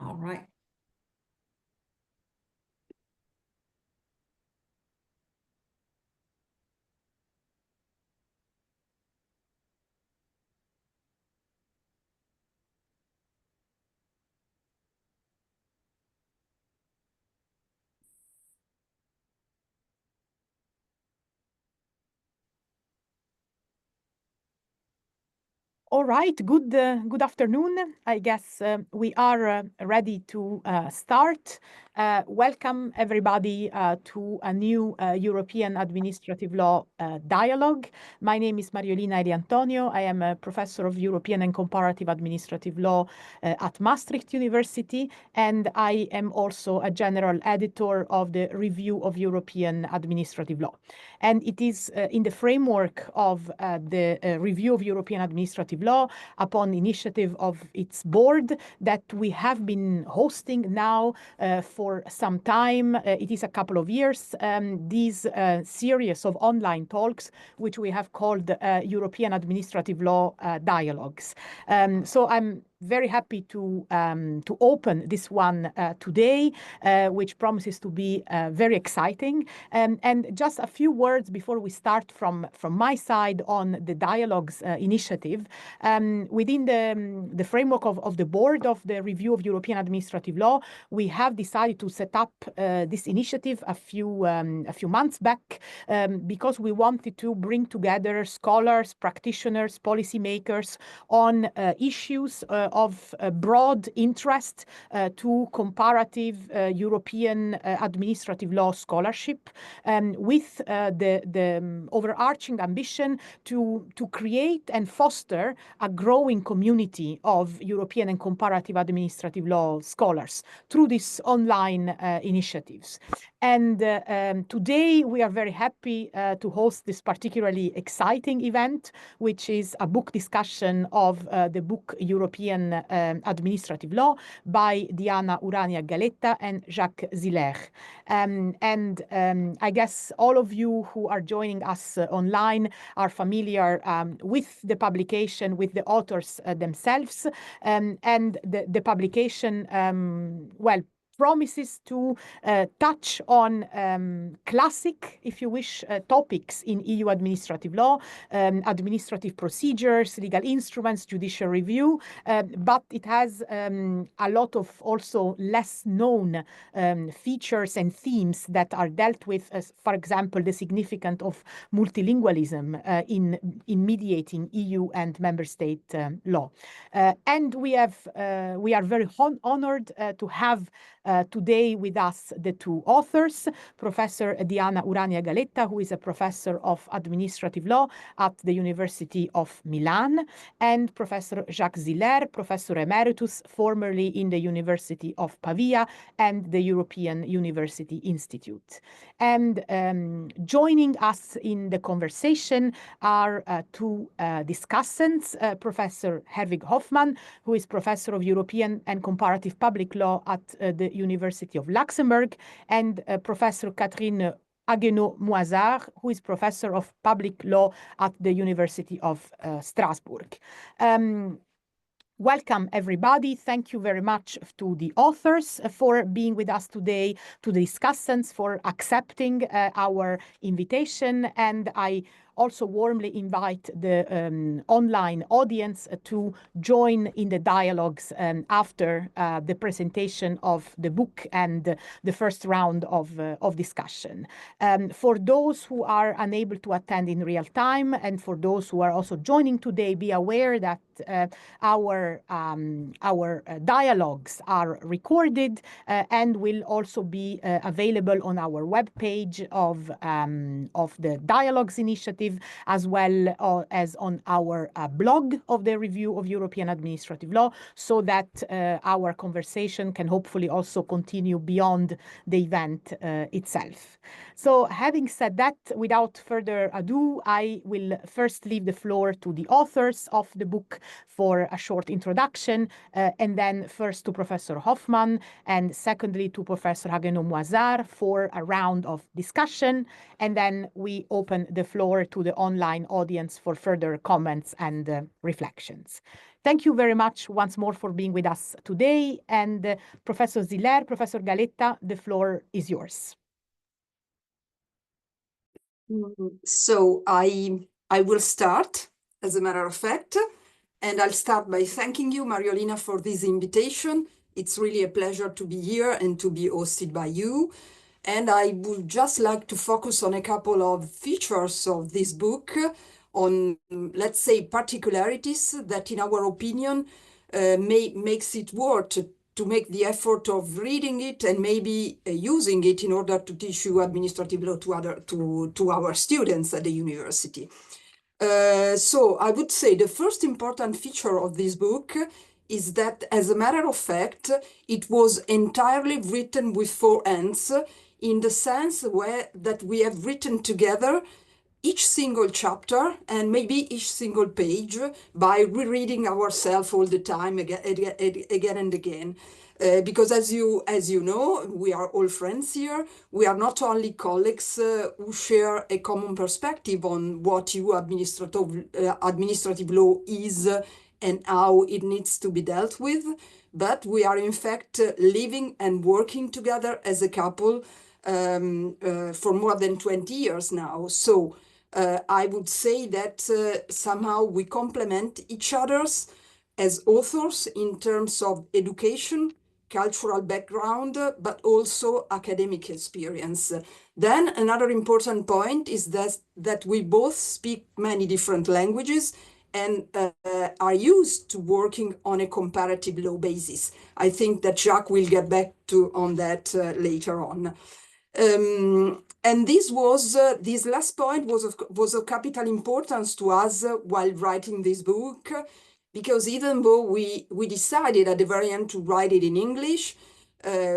All right. All right, good afternoon. I guess we are ready to start. Welcome everybody to a new European Administrative Law dialogue. My name is Mariolina Edi Antonio. I am a professor of European and Comparative Administrative Law at Maastricht University, and I am also a general editor of the Review of European Administrative Law. And it is in the framework of the Review of European Administrative Law, upon initiative of its board, that we have been hosting now for some time. It is a couple of years, these series of online talks, which we have called European Administrative Law Dialogues. So I'm very happy to open this one today, which promises to be very exciting. And just a few words before we start from my side on the dialogues initiative. Within the framework of the board of the Review of European Administrative Law, we have decided to set up this initiative a few months back because we wanted to bring together scholars, practitioners, policymakers on issues of broad interest to comparative European administrative law scholarship, with the overarching ambition to create and foster a growing community of European and comparative administrative law scholars through these online initiatives. And today we are very happy to host this particularly exciting event, which is a book discussion of the book European Administrative Law by Diana Urania Galetta and Jacques Ziller. I guess all of you who are joining us online are familiar with the publication, with the authors themselves, and the publication, well, promises to touch on classic, if you wish, topics in EU administrative law, administrative procedures, legal instruments, judicial review, but it has a lot of also less known features and themes that are dealt with, as, for example, the significance of multilingualism in mediating EU and member state law. And we are very honored to have today with us the two authors, Professor Diana Urania Galetta, who is a professor of administrative law at the University of Milan, and Professor Jacques Ziller, Professor Emeritus, formerly in the University of Pavia and the European University Institute. And joining us in the conversation are two discussants, Professor Herwig Hoffmann, who is Professor of European and Comparative Public Law at the University of Luxembourg, and Professor Catherine Haguenau-Moizard, who is Professor of Public Law at the University of Strasbourg. Welcome, everybody. Thank you very much to the authors for being with us today, to the discussants for accepting our invitation, and I also warmly invite the online audience to join in the dialogues after the presentation of the book and the first round of discussion. For those who are unable to attend in real time, and for those who are also joining today, be aware that our dialogues are recorded and will also be available on our webpage of the Dialogues Initiative, as well as on our blog of the Review of European Administrative Law, so that our conversation can hopefully also continue beyond the event itself. So having said that, without further ado, I will first leave the floor to the authors of the book for a short introduction, and then first to Professor Hoffmann, and secondly to Professor Haguenau-Moizard for a round of discussion, and then we open the floor to the online audience for further comments and reflections. Thank you very much once more for being with us today. And Professor Ziller, Professor Galetta, the floor is yours. So I will start, as a matter of fact, and I'll start by thanking you, Mariolina, for this invitation. It's really a pleasure to be here and to be hosted by you. And I would just like to focus on a couple of features of this book, on, let's say, particularities that, in our opinion, makes it worth to make the effort of reading it and maybe using it in order to teach you administrative law to our students at the university. So I would say the first important feature of this book is that, as a matter of fact, it was entirely written with four hands, in the sense that we have written together each single chapter and maybe each single page by rereading ourselves all the time again and again. Because as you know, we are all friends here. We are not only colleagues who share a common perspective on what administrative law is and how it needs to be dealt with, but we are in fact living and working together as a couple for more than 20 years now. So I would say that somehow we complement each other's as authors in terms of education, cultural background, but also academic experience. Then another important point is that we both speak many different languages and are used to working on a comparative law basis. I think that Jacques will get back on that later on. And this last point was of capital importance to us while writing this book, because even though we decided at the very end to write it in English,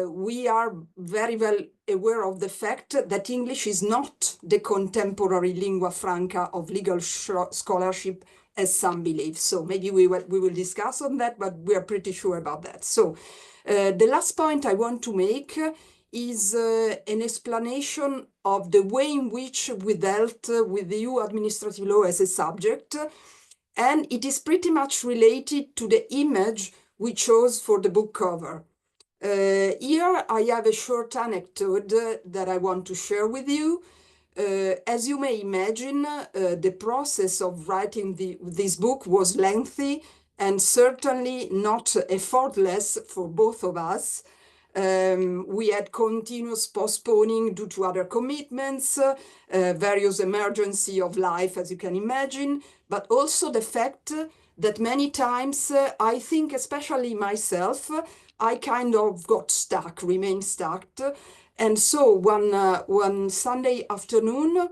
we are very well aware of the fact that English is not the contemporary lingua franca of legal scholarship, as some believe. So maybe we will discuss on that, but we are pretty sure about that. So the last point I want to make is an explanation of the way in which we dealt with the EU administrative law as a subject. And it is pretty much related to the image we chose for the book cover. Here I have a short anecdote that I want to share with you. As you may imagine, the process of writing this book was lengthy and certainly not effortless for both of us. We had continuous postponing due to other commitments, various emergency of life, as you can imagine, but also the fact that many times, I think, especially myself, I kind of got stuck, remained stuck. And so one Sunday afternoon,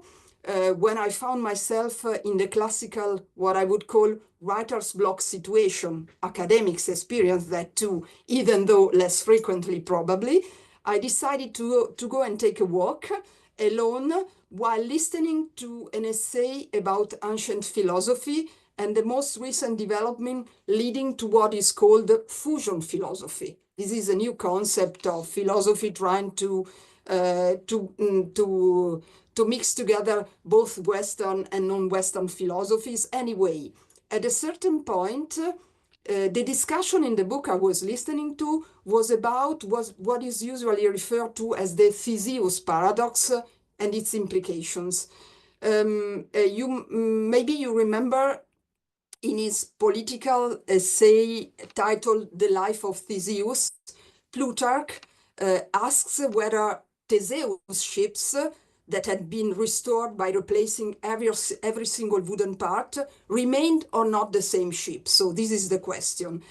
when I found myself in the classical, what I would call writer's block situation, academics experience that too, even though less frequently probably, I decided to go and take a walk alone while listening to an essay about ancient philosophy and the most recent development leading to what is called fusion philosophy. This is a new concept of philosophy trying to mix together both Western and non-Western philosophies. Anyway, at a certain point, the discussion in the book I was listening to was about what is usually referred to as the Theseus paradox and its implications. Maybe you remember in his political essay titled The Life of Theseus, Plutarch asks whether Theseus' ships that had been restored by replacing every single wooden part remained or not the same ship. So this is the question.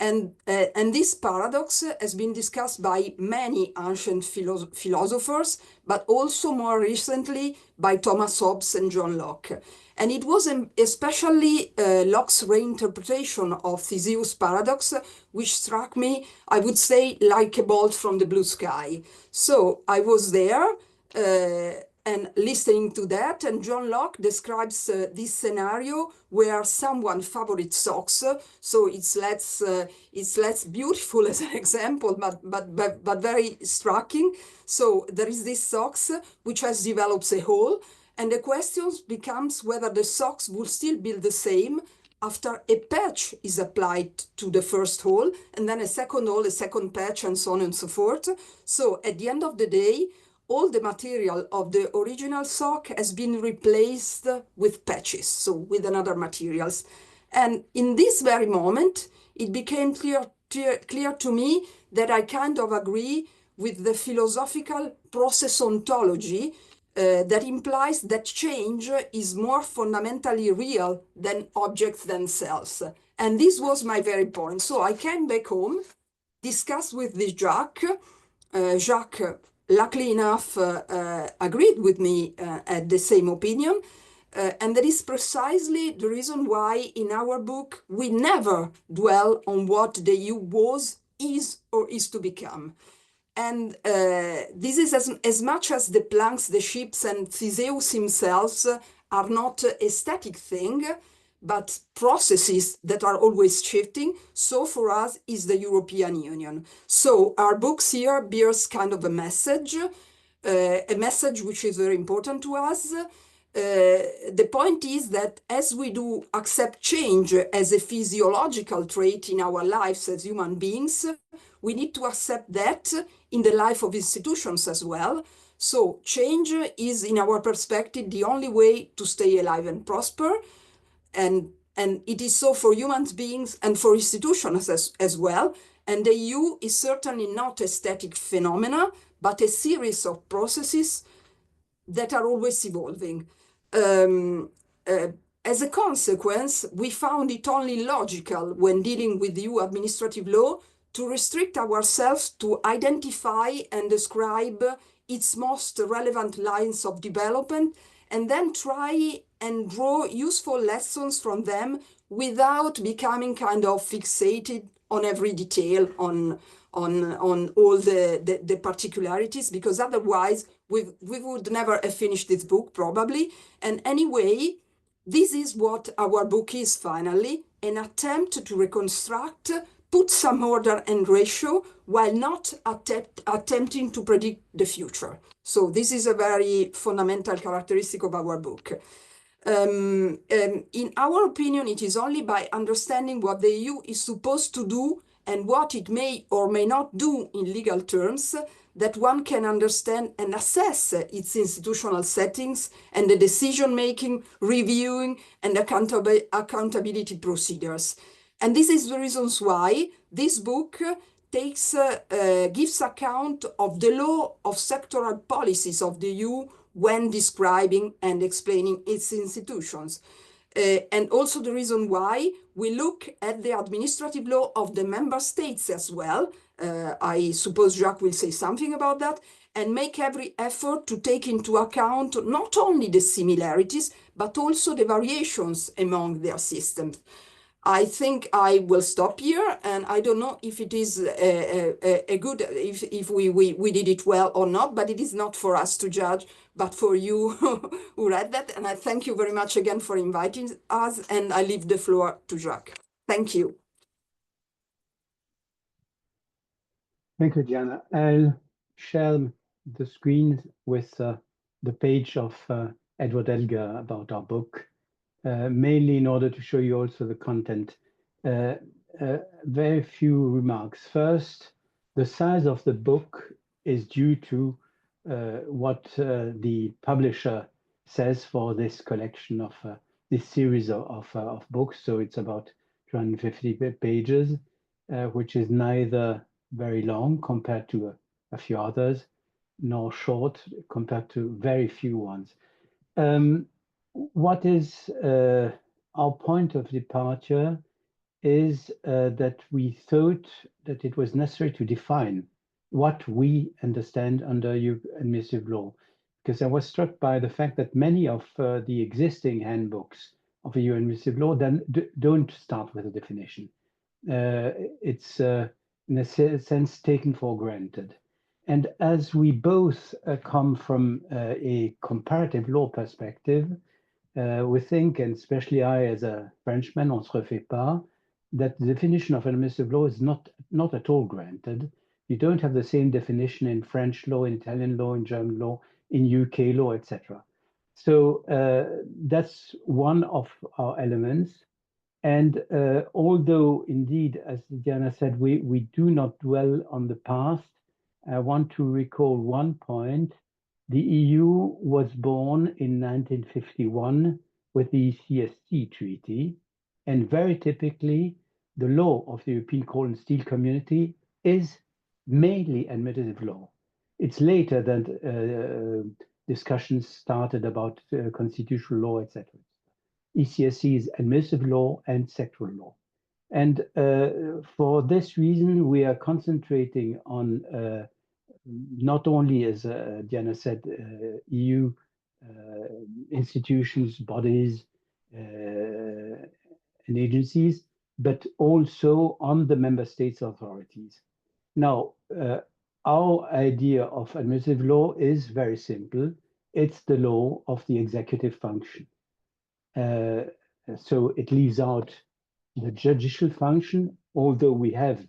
And this paradox has been discussed by many ancient philosophers, but also more recently by Thomas Hobbes and John Locke. And it was especially Locke's reinterpretation of Theseus' paradox, which struck me, I would say, like a bolt from the blue sky. So I was there and listening to that, and John Locke describes this scenario where someone fabricates socks. So it's less beautiful as an example, but very striking. So there is this socks which has developed a hole, And the question becomes whether the socks will still be the same after a patch is applied to the first hole, and then a second hole, a second patch, and so on and so forth. So at the end of the day, all the material of the original sock has been replaced with patches, so with another materials. And in this very moment, it became clear to me that I kind of agree with the philosophical process ontology that implies that change is more fundamentally real than objects themselves. And this was my very point. So I came back home, discussed with this Jacques. Jacques, luckily enough, agreed with me at the same opinion. And that is precisely the reason why in our book we never dwell on what the EU was, is, or is to become. And this is as much as the planks, the ships, and Theseus himself are not a static thing, but processes that are always shifting. So for us is the European Union. So our books here bears kind of a message which is very important to us. The point is that as we do accept change as a physiological trait in our lives as human beings, we need to accept that in the life of institutions as well. So change is, in our perspective, the only way to stay alive and prosper. And it is so for human beings and for institutions as well. And the EU is certainly not a static phenomena, but a series of processes that are always evolving. As a consequence, we found it only logical when dealing with EU administrative law to restrict ourselves to identify and describe its most relevant lines of development, and then try and draw useful lessons from them without becoming kind of fixated on every detail, on all the particularities, because otherwise we would never have finished this book probably. And anyway, this is what our book is finally, an attempt to reconstruct, put some order and ratio while not attempting to predict the future. So this is a very fundamental characteristic of our book. In our opinion, it is only by understanding what the EU is supposed to do and what it may or may not do in legal terms that one can understand and assess its institutional settings and the decision-making, reviewing, and accountability procedures. And this is the reasons why this book gives account of the law of sectoral policies of the EU when describing and explaining its institutions. And also the reason why we look at the administrative law of the member states as well. I suppose Jacques will say something about that, and make every effort to take into account not only the similarities, but also the variations among their systems. I think I will stop here, and I don't know if it is a good, if we did it well or not, but it is not for us to judge, but for you who read that. And I thank you very much again for inviting us, and I leave the floor to Jacques. Thank you. Thank you, Diana. I'll share the screen with the page of Edward Elgar about our book. Mainly in order to show you also the content. Very few remarks. First, the size of the book is due to what the publisher says for this collection of this series of books. So it's about 250 pages, which is neither very long compared to a few others, nor short compared to very few ones. What is our point of departure is that we thought that it was necessary to define what we understand under administrative law, because I was struck by the fact that many of the existing handbooks of EU administrative law then don't start with a definition. It's in a sense taken for granted. And as we both come from a comparative law perspective, we think, and especially I as a Frenchman, on se refait pas, that the definition of administrative law is not at all granted. You don't have the same definition in French law, in Italian law, in German law, in UK law, etc. So that's one of our elements. And although indeed, as Diana said, we do not dwell on the past, I want to recall one point. The EU was born in 1951 with the CST Treaty, and very typically, the law of the European Coal and Steel Community is mainly administrative law. It's later that discussions started about constitutional law, etc. ECSC is administrative law and sectoral law. And for this reason, we are concentrating on not only, as Diana said, EU institutions, bodies, and agencies, but also on the member states' authorities. Now, our idea of administrative law is very simple. It's the law of the executive function. So it leaves out the judicial function, although we have,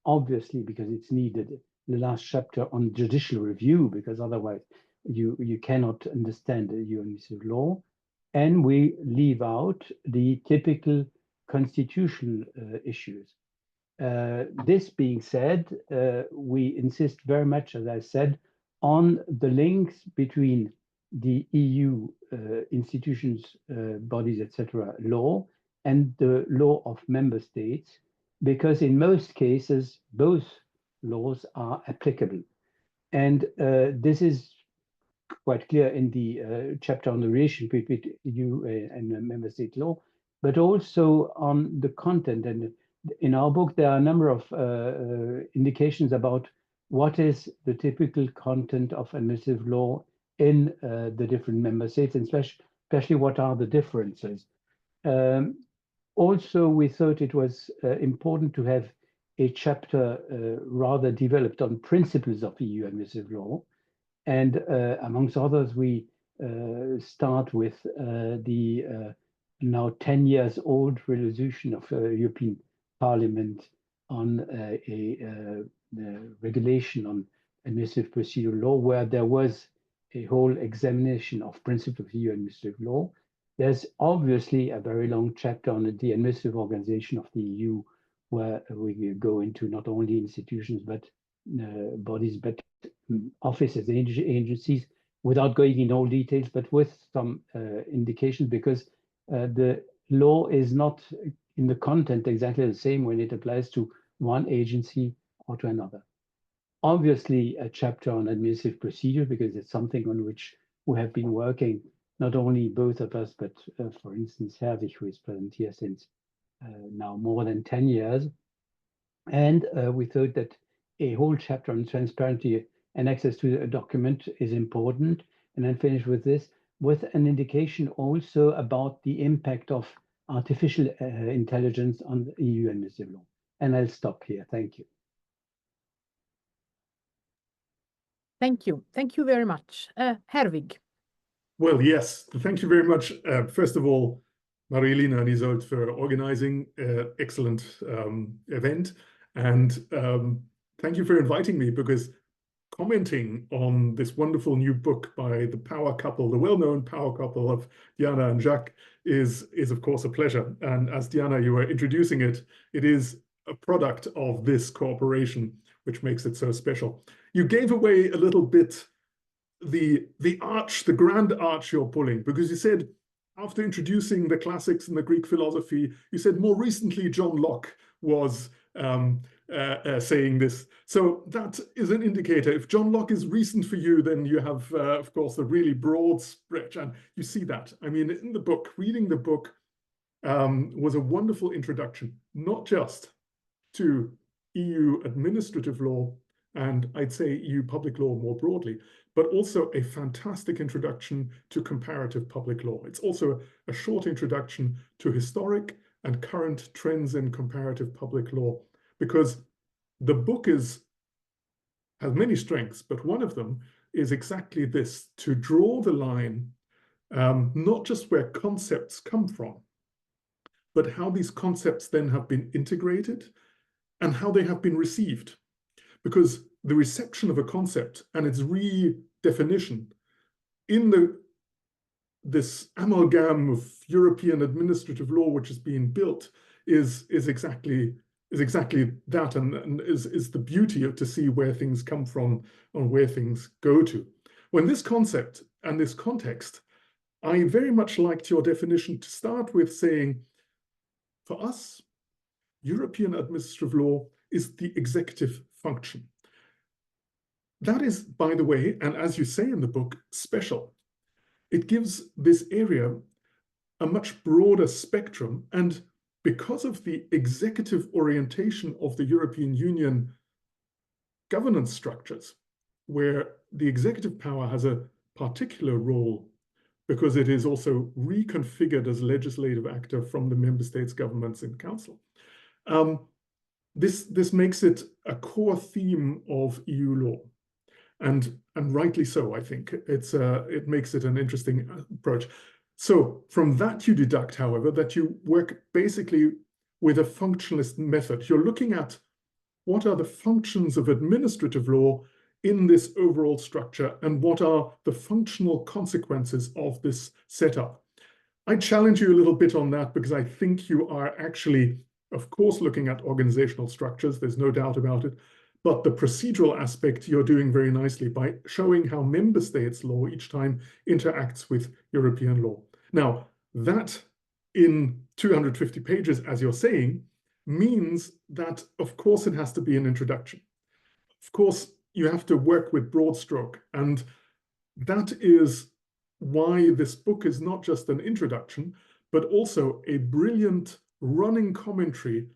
obviously, because it's needed, the last chapter on judicial review, because otherwise you cannot understand the administrative law. And we leave out the typical constitutional issues. This being said, we insist very much, as I said, on the links between the EU institutions, bodies, etc., law and the law of member states, because in most cases, both laws are applicable. And this is quite clear in the chapter on the relation between EU and member state law, but also on the content. And in our book, there are a number of indications about what is the typical content of administrative law in the different member states, and especially what are the differences. Also, we thought it was important to have a chapter rather developed on principles of EU administrative law. And amongst others, we start with the now 10 years old resolution of European Parliament on a regulation on administrative procedural law, where there was a whole examination of principles of EU administrative law. There's obviously a very long chapter on the administrative organization of the EU, where we go into not only institutions, but bodies, but offices, agencies, without going in all details, but with some indications, because the law is not in the content exactly the same when it applies to one agency or to another. Obviously, a chapter on administrative procedure, because it's something on which we have been working, not only both of us, but for instance, Herwig, who is present here since now more than 10 years. And we thought that a whole chapter on transparency and access to a document is important. And then finish with this, with an indication also about the impact of artificial intelligence on the EU administrative law. And I'll stop here. Thank you. Thank you. Thank you very much. Herwig. Well, yes, thank you very much. First of all, Marilina and Isolde for organizing an excellent event. And thank you for inviting me, because commenting on this wonderful new book by the power couple, the well-known power couple of Diana and Jacques, is of course a pleasure. And as Diana, you were introducing it, it is a product of this cooperation, which makes it so special. You gave away a little bit the arch, the grand arch you're pulling, because you said, after introducing the classics and the Greek philosophy, you said more recently John Locke was saying this. So that is an indicator. If John Locke is recent for you, then you have, of course, a really broad stretch. And you see that. I mean, in the book, reading the book was a wonderful introduction, not just to EU administrative law, and I'd say EU public law more broadly, but also a fantastic introduction to comparative public law. It's also a short introduction to historic and current trends in comparative public law, because the book has many strengths, but one of them is exactly this, to draw the line, not just where concepts come from, but how these concepts then have been integrated and how they have been received. Because the reception of a concept and its redefinition in this amalgam of European administrative law which is being built is exactly that, and is the beauty of to see where things come from and where things go to. Well, in this concept and this context, I very much liked your definition to start with saying, for us, European administrative law is the executive function. That is, by the way, and as you say in the book, special. It gives this area a much broader spectrum, and because of the executive orientation of the European Union governance structures, where the executive power has a particular role because it is also reconfigured as legislative actor from the member states' governments and council. This makes it a core theme of EU law, and rightly so. I think it makes it an interesting approach. So from that you deduct, however, that you work basically with a functionalist method. You're looking at what are the functions of administrative law in this overall structure, and what are the functional consequences of this setup. I challenge you a little bit on that, because I think you are actually, of course, looking at organizational structures, there's no doubt about it, but the procedural aspect you're doing very nicely by showing how member states' law each time interacts with European law. Now, that in 250 pages, as you're saying, means that, of course, it has to be an introduction. Of course, you have to work with broad stroke, and that is why this book is not just an introduction, but also a brilliant running commentary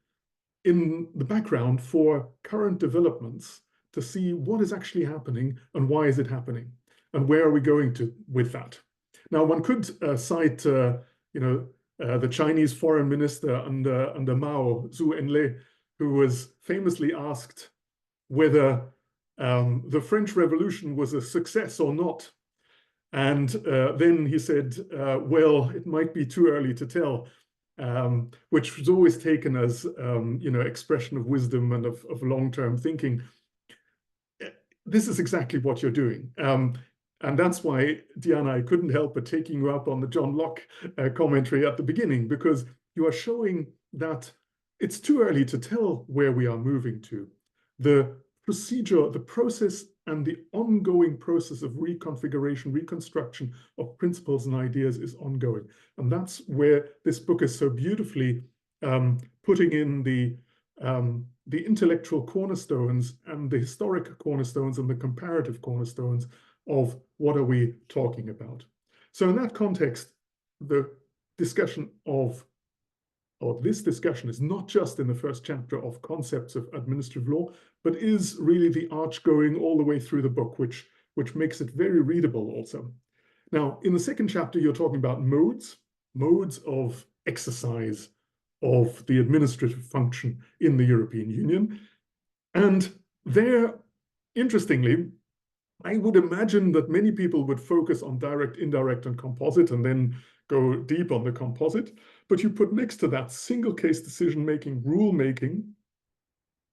in the background for current developments to see what is actually happening and why is it happening and where are we going to with that. Now, one could cite, the Chinese foreign minister under Mao, Zhu Enlai, who was famously asked whether the French Revolution was a success or not. And then he said, well, it might be too early to tell, which was always taken as, expression of wisdom and of long-term thinking. This is exactly what you're doing. And that's why, Diana, I couldn't help but taking you up on the John Locke commentary at the beginning, because you are showing that it's too early to tell where we are moving to. The procedure, the process, and the ongoing process of reconfiguration, reconstruction of principles and ideas is ongoing. And that's where this book is so beautifully putting in the intellectual cornerstones and the historic cornerstones and the comparative cornerstones of what are we talking about. So in that context, the discussion this discussion is not just in the first chapter of concepts of administrative law, but is really the arch going all the way through the book, which makes it very readable also. Now, in the second chapter, you're talking about modes of exercise of the administrative function in the European Union. And there, interestingly, I would imagine that many people would focus on direct, indirect, and composite, and then go deep on the composite. But you put next to that single case decision-making, rule-making,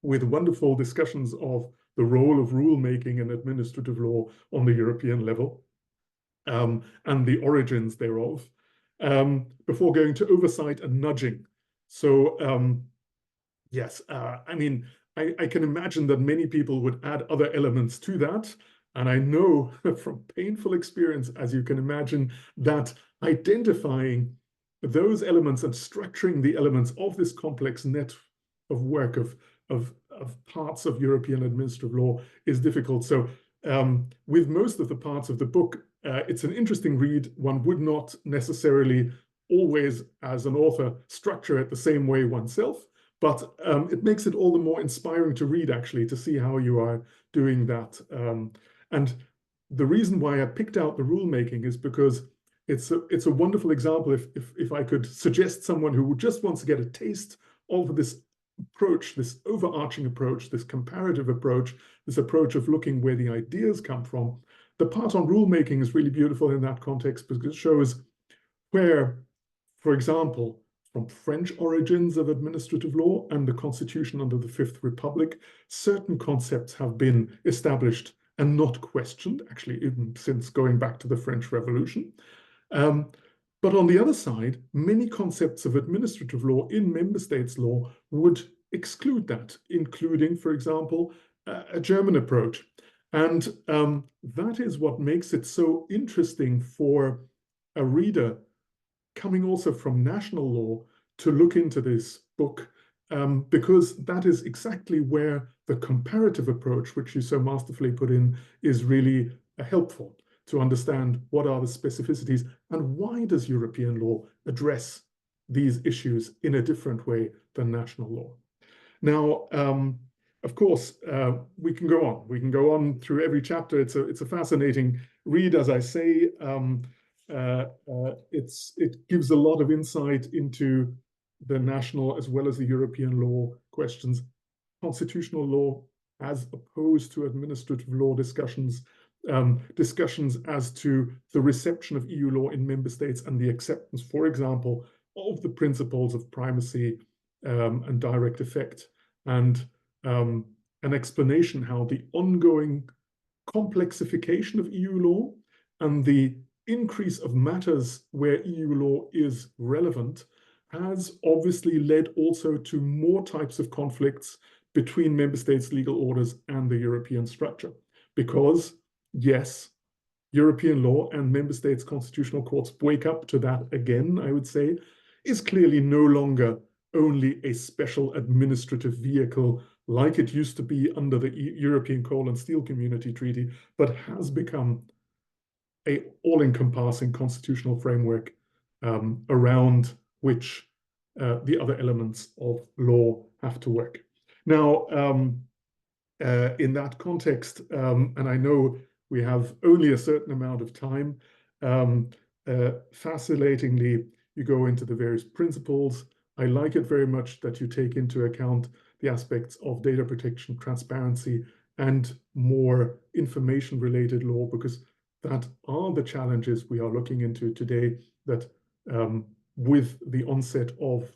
with wonderful discussions of the role of rule-making and administrative law on the European level, and the origins thereof, before going to oversight and nudging. So yes, I mean, I can imagine that many people would add other elements to that. And I know from painful experience, as you can imagine, that identifying those elements and structuring the elements of this complex net of work of parts of European administrative law is difficult. So with most of the parts of the book, it's an interesting read. One would not necessarily always, as an author, structure it the same way oneself, but it makes it all the more inspiring to read, actually, to see how you are doing that. And the reason why I picked out the rulemaking is because it's a wonderful example. If I could suggest someone who just wants to get a taste of this approach, this overarching approach, this comparative approach, this approach of looking where the ideas come from, the part on rulemaking is really beautiful in that context, because it shows where, for example, from French origins of administrative law and the constitution under the Fifth Republic, certain concepts have been established and not questioned, actually, even since going back to the French Revolution. But on the other side, many concepts of administrative law in member states' law would exclude that, including, for example, a German approach. And that is what makes it so interesting for a reader coming also from national law to look into this book, because that is exactly where the comparative approach, which you so masterfully put in, is really helpful to understand what are the specificities and why does European law address these issues in a different way than national law. Now, of course, we can go on. We can go on through every chapter. It's a fascinating read, as I say. It gives a lot of insight into the national as well as the European law questions, constitutional law as opposed to administrative law discussions, discussions as to the reception of EU law in member states and the acceptance, for example, of the principles of primacy and direct effect, and an explanation how the ongoing complexification of EU law and the increase of matters where EU law is relevant has obviously led also to more types of conflicts between member states' legal orders and the European structure. Because, yes, European law and member states' constitutional courts wake up to that again, I would say, is clearly no longer only a special administrative vehicle like it used to be under the European Coal and Steel Community Treaty, but has become an all-encompassing constitutional framework around which the other elements of law have to work. Now, in that context, and I know we have only a certain amount of time, fascinatingly, you go into the various principles. I like it very much that you take into account the aspects of data protection, transparency, and more information-related law, because that are the challenges we are looking into today, that with the onset of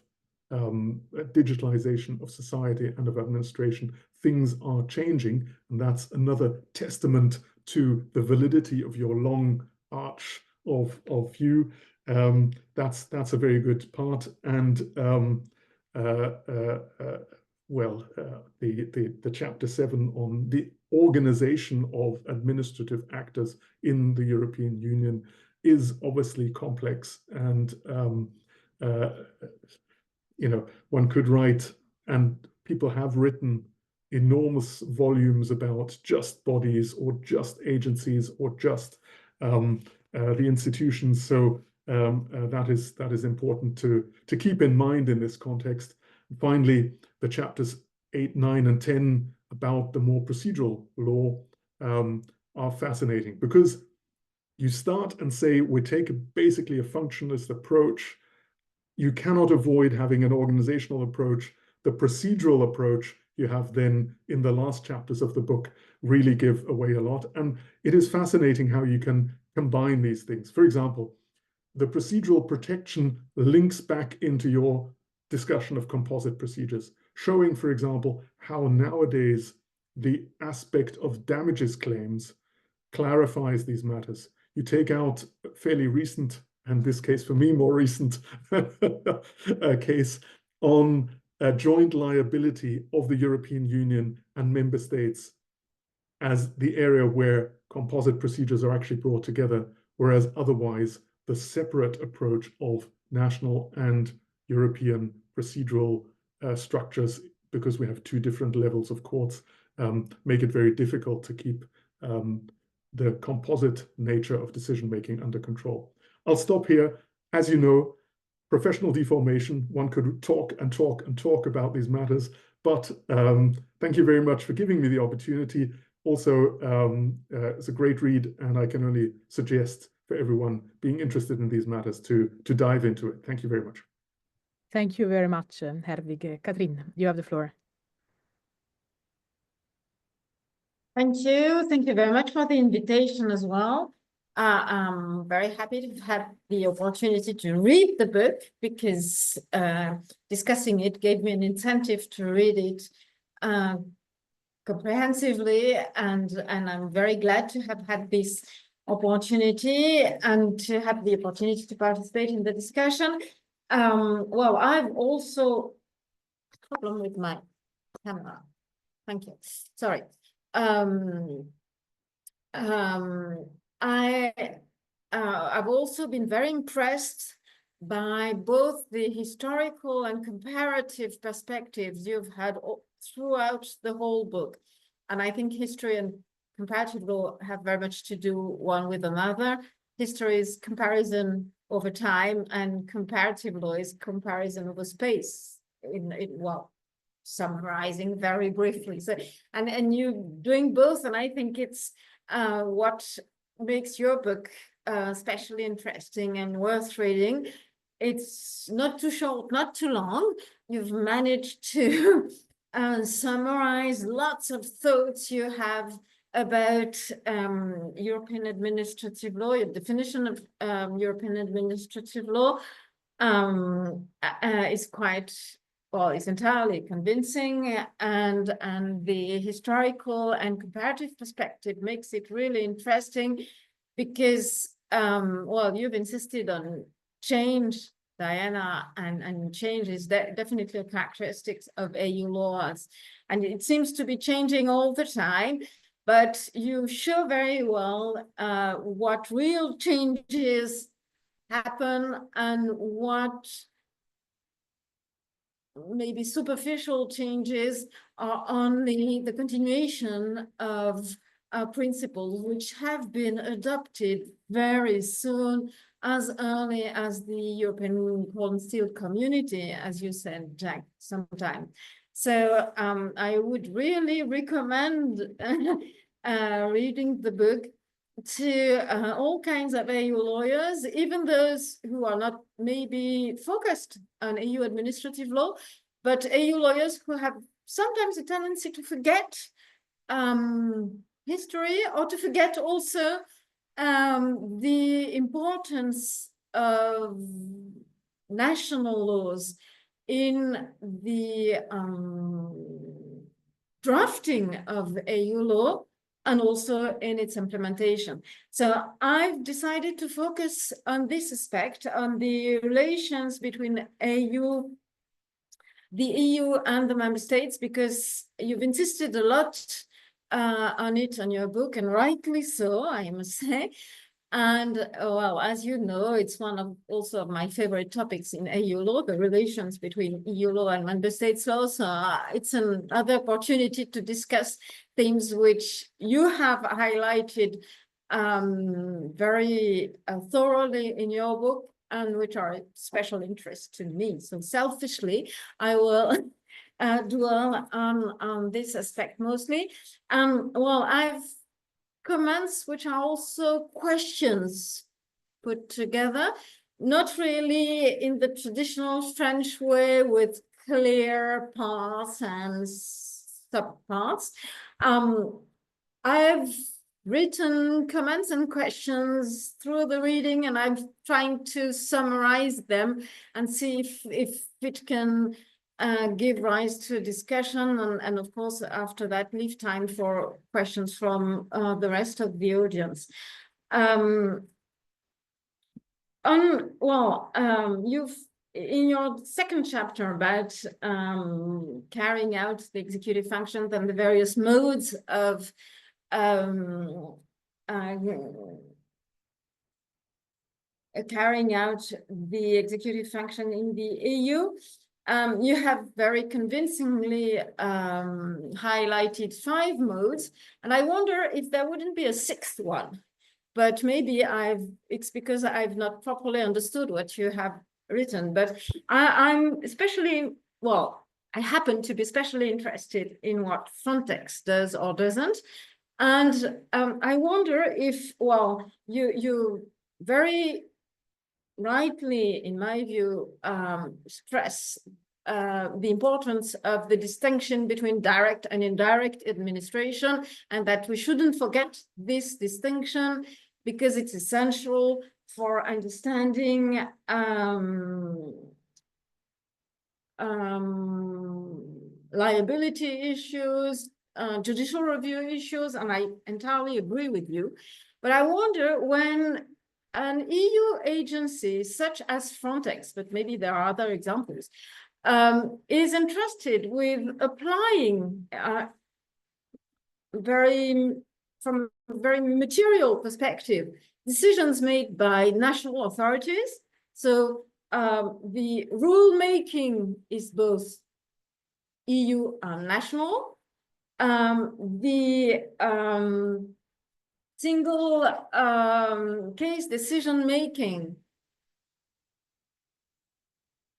digitalization of society and of administration, things are changing. And that's another testament to the validity of your long arch of view. That's a very good part. And the chapter 7 on the organization of administrative actors in the European Union is obviously complex, and one could write, and people have written enormous volumes about just bodies or just agencies or just the institutions. So that is important to keep in mind in this context. Finally, the chapters 8, 9, and 10 about the more procedural law are fascinating, because you start and say we take basically a functionalist approach. You cannot avoid having an organizational approach. The procedural approach you have then in the last chapters of the book really give away a lot. And it is fascinating how you can combine these things. For example, the procedural protection links back into your discussion of composite procedures, showing, for example, how nowadays the aspect of damages claims clarifies these matters. You take out fairly recent, and this case for me more recent, case on joint liability of the European Union and member states as the area where composite procedures are actually brought together, whereas otherwise the separate approach of national and European procedural structures, because we have two different levels of courts, make it very difficult to keep the composite nature of decision-making under control. I'll stop here. As you know, professional deformation, one could talk and talk and talk about these matters, but thank you very much for giving me the opportunity. Also, it's a great read, and I can only suggest for everyone being interested in these matters to dive into it. Thank you very much. Thank you very much, Herwig. Katrin, you have the floor. Thank you. Thank you very much for the invitation as well. I'm very happy to have the opportunity to read the book, because discussing it gave me an incentive to read it comprehensively, and I'm very glad to have had this opportunity and to have the opportunity to participate in the discussion. Well, I've also problem with my camera. Thank you. Sorry. I've also been very impressed by both the historical and comparative perspectives you've had throughout the whole book. And I think history and comparative law have very much to do one with another. History is comparison over time, and comparative law is comparison over space. Well, summarizing very briefly. So, and you doing both, and I think it's what makes your book especially interesting and worth reading. It's not too short, not too long. You've managed to summarize lots of thoughts you have about European administrative law, your definition of European administrative law is quite, well, it's entirely convincing, and the historical and comparative perspective makes it really interesting because, well, you've insisted on change, Diana, and change is definitely a characteristic of EU laws, and it seems to be changing all the time, but you show very well what real changes happen and what maybe superficial changes are only the continuation of principles which have been adopted very soon, as early as the European Coal and Steel Community, as you said, Jack, sometime. So I would really recommend reading the book to all kinds of EU lawyers, even those who are not maybe focused on EU administrative law, but EU lawyers who have sometimes a tendency to forget history, or to forget also the importance of national laws in the drafting of EU law, and also in its implementation. So I've decided to focus on this aspect, on the relations between the EU and the member states, because you've insisted a lot on it on your book, and rightly so, I must say. And well, as you know, it's one of also of my favorite topics in EU law, the relations between EU law and member states law. So it's another opportunity to discuss themes which you have highlighted very thoroughly in your book, and which are of special interest to me. So selfishly, I will dwell on this aspect mostly. Well, I've comments which are also questions put together, not really in the traditional French way with clear parts and subparts. I've written comments and questions through the reading, and I'm trying to summarize them and see if it can give rise to a discussion, and of course, after that, leave time for questions from the rest of the audience. You've, in your second chapter about carrying out the executive functions and the various modes of carrying out the executive function in the EU, you have very convincingly highlighted 5 modes, and I wonder if there wouldn't be a 6th one, but maybe it's because I've not properly understood what you have written. But I'm especially, well, I happen to be especially interested in what Frontex does or doesn't, and I wonder if, well, you very rightly, in my view, stress the importance of the distinction between direct and indirect administration, and that we shouldn't forget this distinction because it's essential for understanding liability issues, judicial review issues, and I entirely agree with you. But I wonder when an EU agency such as Frontex, but maybe there are other examples, is entrusted with applying from a very material perspective, decisions made by national authorities. So the rule making is both EU and national. The single case decision making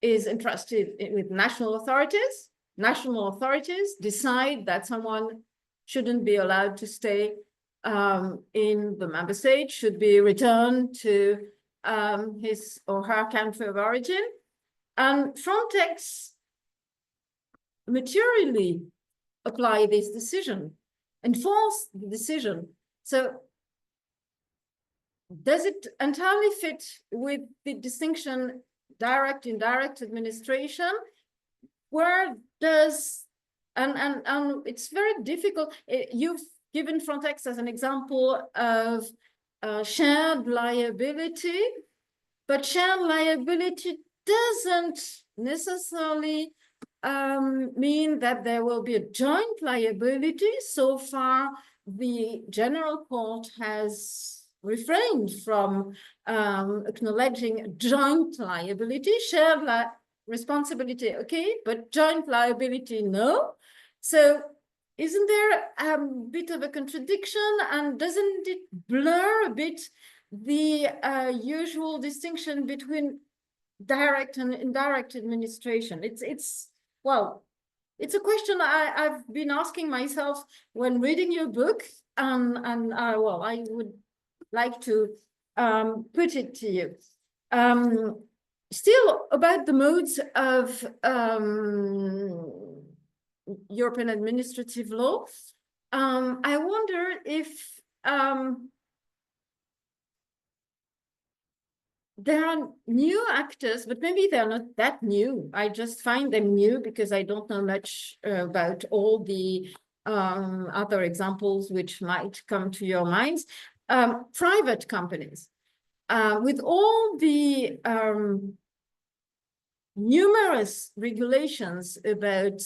is entrusted with national authorities. National authorities decide that someone shouldn't be allowed to stay in the member state, should be returned to his or her country of origin. And Frontex materially apply this decision, enforce the decision. So does it entirely fit with the distinction direct, indirect administration? Where does, and it's very difficult. You've given Frontex as an example of shared liability, but shared liability doesn't necessarily mean that there will be a joint liability. So far, the General Court has refrained from acknowledging joint liability, shared responsibility, okay, but joint liability, no. So isn't there a bit of a contradiction, and doesn't it blur a bit the usual distinction between direct and indirect administration? Well, it's a question I've been asking myself when reading your book, and well, I would like to put it to you. Still about the modes of European administrative law, I wonder if there are new actors, but maybe they're not that new. I just find them new because I don't know much about all the other examples which might come to your minds. Private companies, with all the numerous regulations about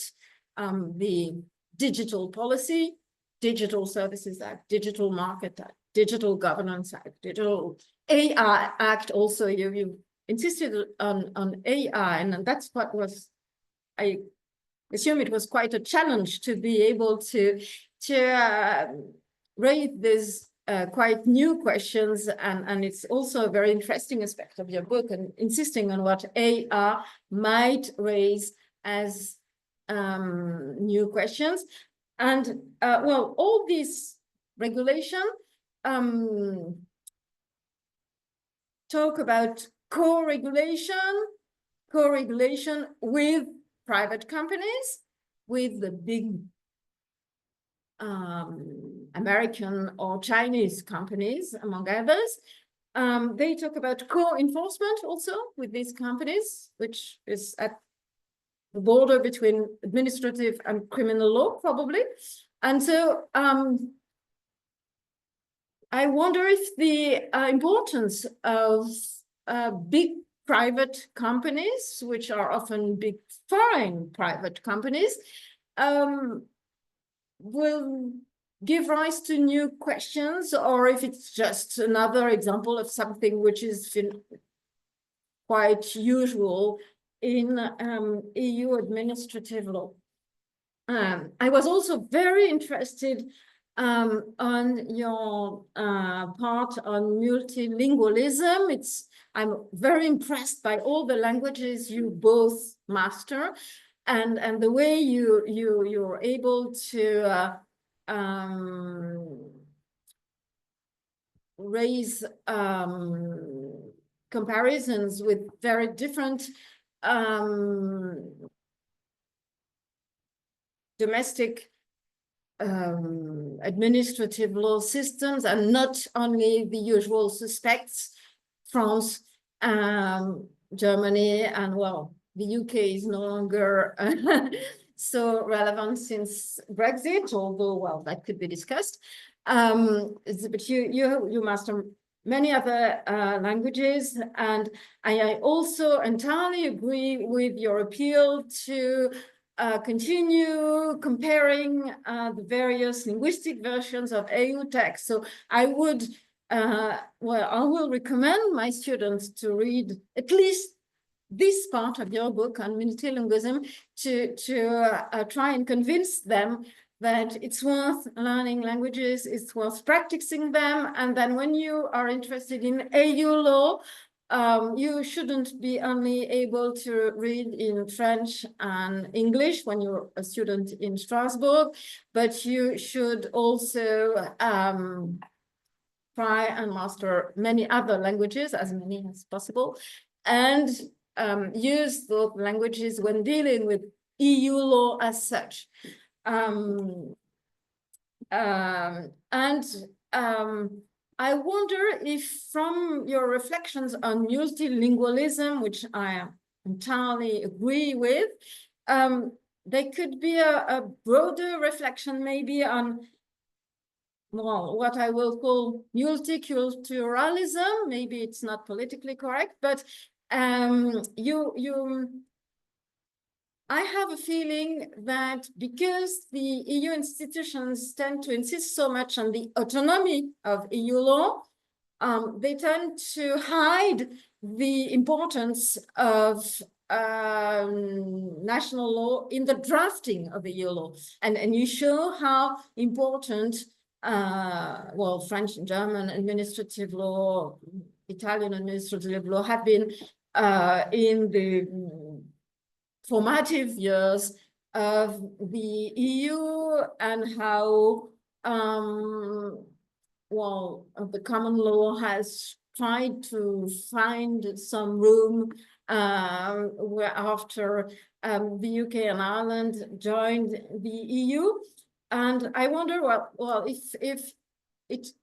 the Digital Policy, Digital Services Act, Digital Market Act, Digital Governance Act, Digital AI Act. Also, you insisted on AI, and that's what was, I assume it was quite a challenge to be able to raise these quite new questions, and it's also a very interesting aspect of your book, and insisting on what AI might raise as new questions. And well, all these regulation talk about co-regulation with private companies, with the big American or Chinese companies, among others. They talk about co-enforcement also with these companies, which is at the border between administrative and criminal law, probably. And so I wonder if the importance of big private companies, which are often big foreign private companies, will give rise to new questions, or if it's just another example of something which is quite usual in EU administrative law. I was also very interested on your part on multilingualism. I'm very impressed by all the languages you both master, and the way you're able to raise comparisons with very different domestic administrative law systems, and not only the usual suspects, France, Germany, and well, the UK is no longer so relevant since Brexit, although, well, that could be discussed. But you master many other languages, and I also entirely agree with your appeal to continue comparing the various linguistic versions of EU text. So I would, I will recommend my students to read at least this part of your book on multilingualism to try and convince them that it's worth learning languages, it's worth practicing them, and then when you are interested in EU law, you shouldn't be only able to read in French and English when you're a student in Strasbourg, but you should also try and master many other languages, as many as possible, and use those languages when dealing with EU law as such. I wonder if from your reflections on multilingualism, which I entirely agree with, there could be a broader reflection maybe on, well, what I will call multiculturalism. Maybe it's not politically correct, but I have a feeling that because the EU institutions tend to insist so much on the autonomy of EU law, they tend to hide the importance of national law in the drafting of EU law. And you show how important, well, French and German administrative law, Italian administrative law have been in the formative years of the EU, and how well, the common law has tried to find some room where after the UK and Ireland joined the EU. And I wonder, well, if it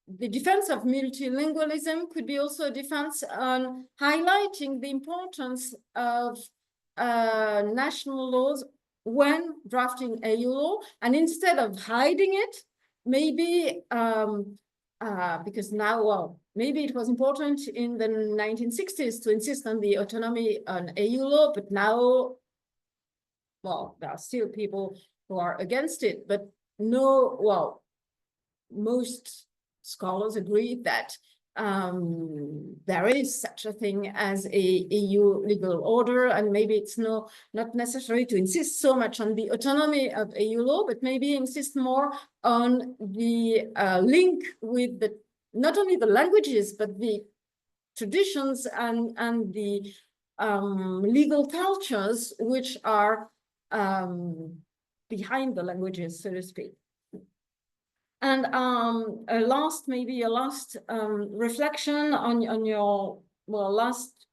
the defense of multilingualism could be also a defense on highlighting the importance of national laws when drafting EU law, and instead of hiding it, maybe because now, well, maybe it was important in the 1960s to insist on the autonomy on EU law, but now, well, there are still people who are against it, but no, well, most scholars agree that there is such a thing as a EU legal order, and maybe it's not necessary to insist so much on the autonomy of EU law, but maybe insist more on the link with the not only the languages but the traditions and the legal cultures which are behind the languages, so to speak. And a last reflection on your, well, last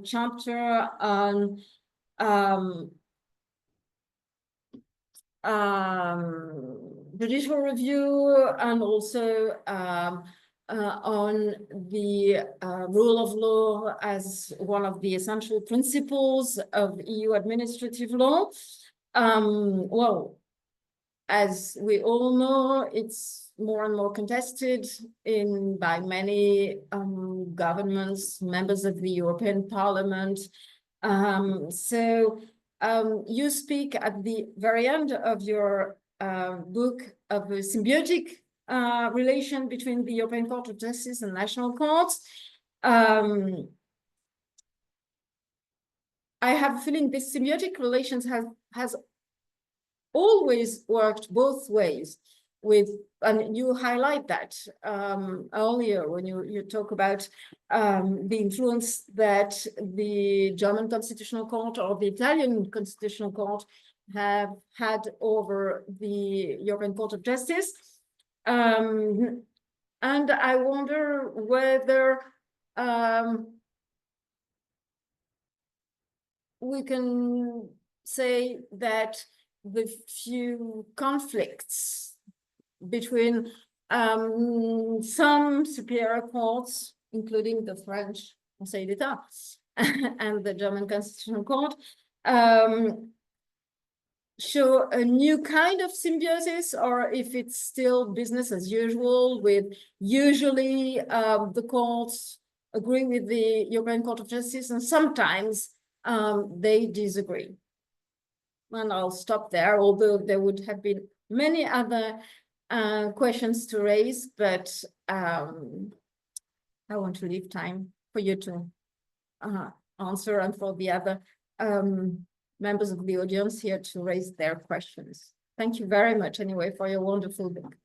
chapter on judicial review, and also on the rule of law as one of the essential principles of EU administrative law. Well, as we all know, it's more and more contested by many governments, members of the European Parliament. So you speak at the very end of your book of a symbiotic relation between the European Court of Justice and national courts. I have a feeling this symbiotic relations has always worked both ways, and you highlight that earlier when you talk about the influence that the German Constitutional Court or the Italian Constitutional Court have had over the European Court of Justice. And I wonder whether we can say that the few conflicts between some superior courts, including the French Conseil d'État and the German Constitutional Court, show a new kind of symbiosis, or if it's still business as usual, with usually the courts agree with the European Court of Justice, and sometimes they disagree. And I'll stop there, although there would have been many other questions to raise, but I want to leave time for you to answer, and for the other members of the audience here to raise their questions. Thank you very much anyway for your wonderful book.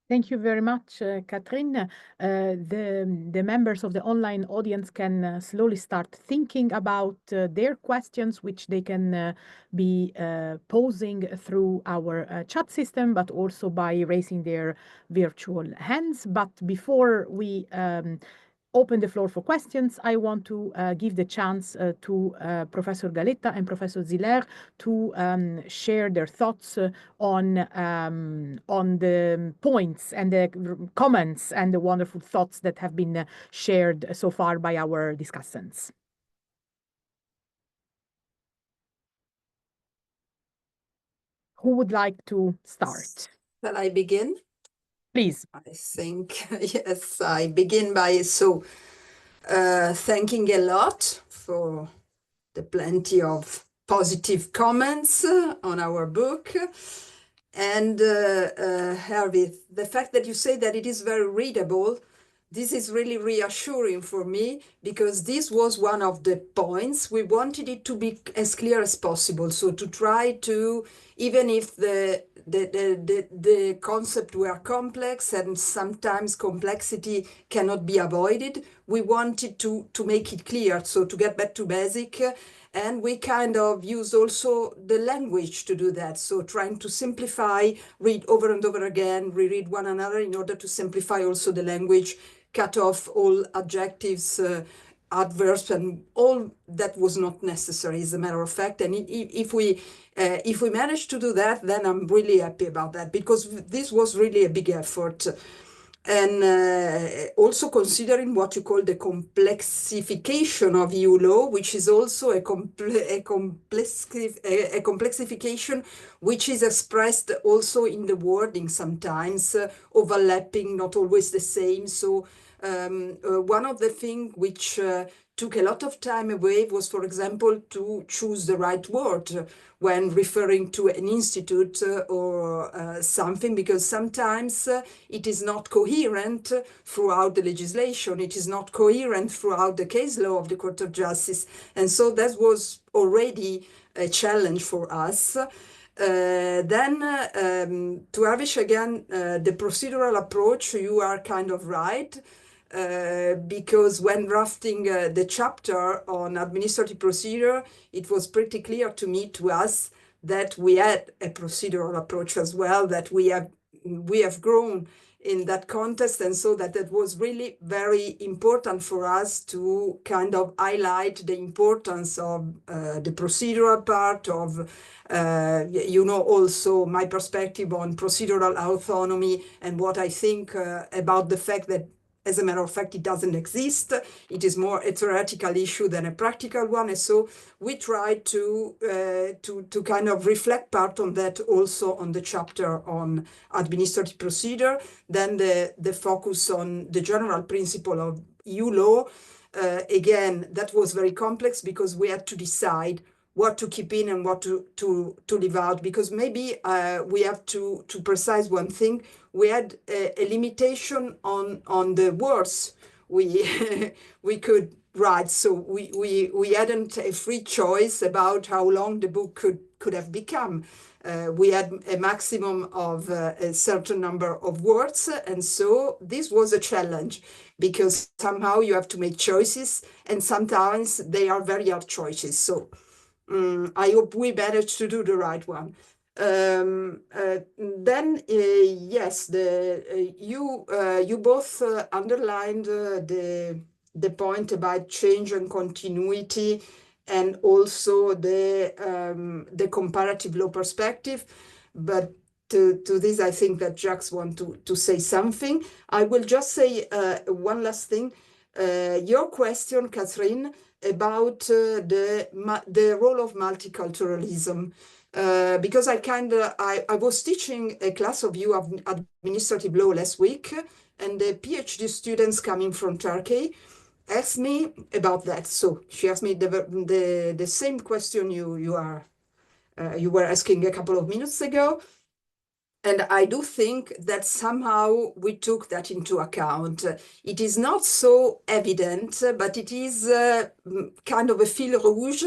Thank you very much, Catherine. The members of the online audience can slowly start thinking about their questions, which they can be posing through our chat system, but also by raising their virtual hands. But before we open the floor for questions, I want to give the chance to Professor Galetta and Professor Ziller to share their thoughts on the points and the comments and the wonderful thoughts that have been shared so far by our discussants. Who would like to start? Shall I begin? Please. I think, yes, I begin by thanking a lot for the plenty of positive comments on our book. And Hervé, the fact that you say that it is very readable, this is really reassuring for me, because this was one of the points. We wanted it to be as clear as possible. So to try to, even if the concept were complex and sometimes complexity cannot be avoided, we wanted to make it clear. So to get back to basic, and we kind of use also the language to do that. So trying to simplify, read over and over again, reread one another in order to simplify also the language, cut off all adjectives, adverbs, and all that was not necessary, as a matter of fact. And if we manage to do that, then I'm really happy about that, because this was really a big effort. And also considering what you call the complexification of EU law, which is also a complexification which is expressed also in the wording sometimes, overlapping, not always the same. So one of the things which took a lot of time away was, for example, to choose the right word when referring to an institute or something, because sometimes it is not coherent throughout the legislation, it is not coherent throughout the case law of the Court of Justice. And so that was already a challenge for us. Then to Avish again, the procedural approach, you are kind of right. Because when drafting the chapter on administrative procedure, it was pretty clear to us that we had a procedural approach as well, that we have grown in that context, and so that it was really very important for us to kind of highlight the importance of the procedural part of, also my perspective on procedural autonomy and what I think about the fact that, as a matter of fact, it doesn't exist. It is more a theoretical issue than a practical one. And so we tried to kind of reflect part on that also on the chapter on administrative procedure. Then the focus on the general principle of EU law. Again, that was very complex, because we had to decide what to keep in and what to leave out, because maybe we have to precise one thing. We had a limitation on the words we could write, so we hadn't a free choice about how long the book could have become. We had a maximum of a certain number of words, and so this was a challenge, because somehow you have to make choices, and sometimes they are very hard choices. So I hope we managed to do the right one. Then yes, you both underlined the point about change and continuity, and also the comparative law perspective. But to this, I think that Jacques wants to say something. I will just say one last thing. Your question, Catherine, about the role of multiculturalism. because I was teaching a class of EU of administrative law last week, and the PhD students coming from Turkey asked me about that. So she asked me the same question you were asking a couple of minutes ago. And I do think that somehow we took that into account. It is not so evident, but it is kind of a fil rouge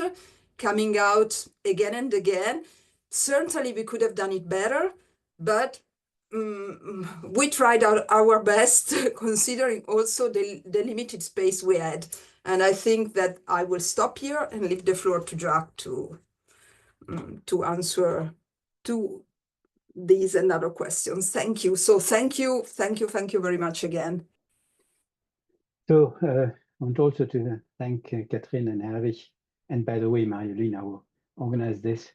coming out again and again. Certainly we could have done it better, but we tried our best, considering also the limited space we had. And I think that I will stop here and leave the floor to Jacques to answer to these and other questions. Thank you. So thank you very much again. So, and also to thank Catherine and Herwig, and by the way, Mariolina, who organized this.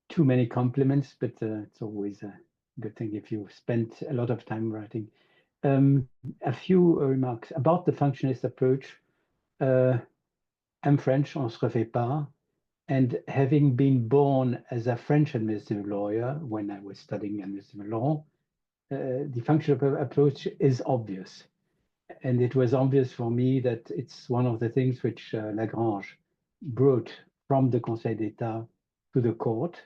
Too many compliments, but it's always a good thing if you spend a lot of time writing. A few remarks about the functionalist approach. I'm French, on se refait pas. And having been born as a French administrative lawyer when I was studying administrative law, the functional approach is obvious. And it was obvious for me that it's one of the things which Lagrange brought from the Conseil d'État to the court.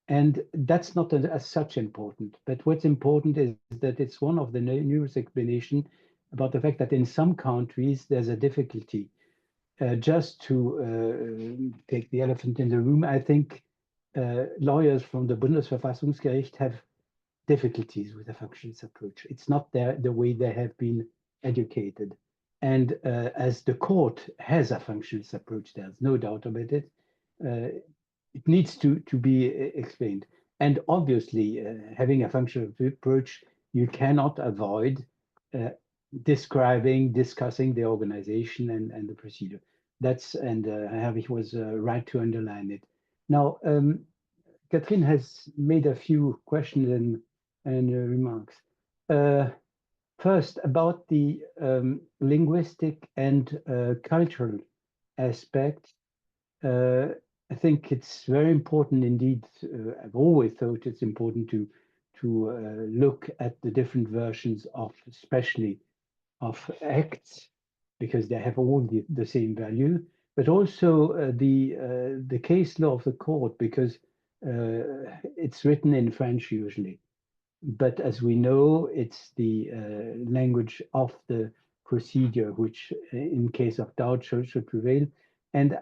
And that's not as such important. But what's important is that it's one of the numerous explanations about the fact that in some countries, there's a difficulty. Just to take the elephant in the room, I think lawyers from the Bundesverfassungsgericht have difficulties with the functionalist approach. It's not the way they have been educated. And as the court has a functionalist approach, there's no doubt about it, it needs to be explained. And obviously, having a functional approach, you cannot avoid discussing the organization and the procedure. And Herwig was right to underline it. Now, Catherine has made a few questions and remarks. First, about the linguistic and cultural aspect, I think it's very important indeed. I've always thought it's important to look at the different versions of, especially of acts, because they have all the same value, but also the case law of the court, because it's written in French usually. But as we know, it's the language of the procedure, which in case of doubt should prevail. And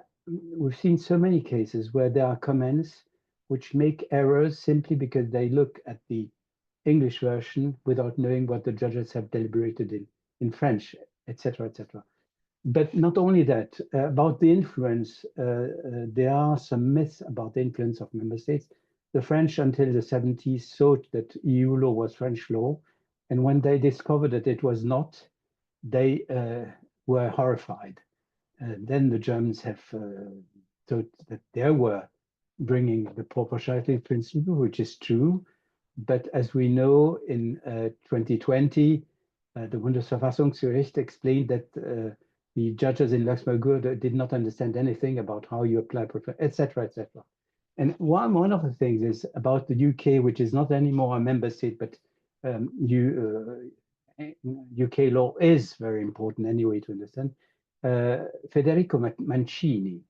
we've seen so many cases where there are comments which make errors simply because they look at the English version without knowing what the judges have deliberated in French, etc., etc. But not only that, about the influence, there are some myths about the influence of member states. The French until the 70s thought that EU law was French law. And when they discovered that it was not, they were horrified. Then the Germans have thought that they were bringing the proportionality principle, which is true. But as we know, in 2020, the Bundesverfassungsgericht explained that the judges in Luxembourg did not understand anything about how you apply, etc., etc. And one of the things is about the UK, which is not anymore a member state, but UK law is very important anyway to understand. Federico Mancini,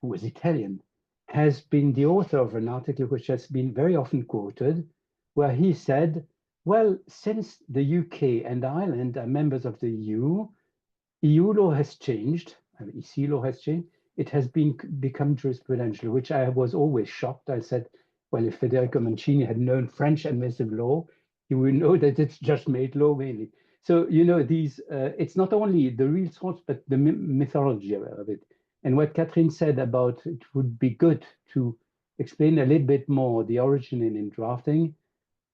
who was Italian, has been the author of an article which has been very often quoted, where he said, well, since the UK and Ireland are members of the EU law has changed, EC law has changed, it has become jurisprudential, which I was always shocked. I said, well, if Federico Mancini had known French administrative law, he would know that it's just made law mainly. So, you know, these, it's not only the real source, but the mythology of it. And what Catherine said about it would be good to explain a little bit more the origin in drafting.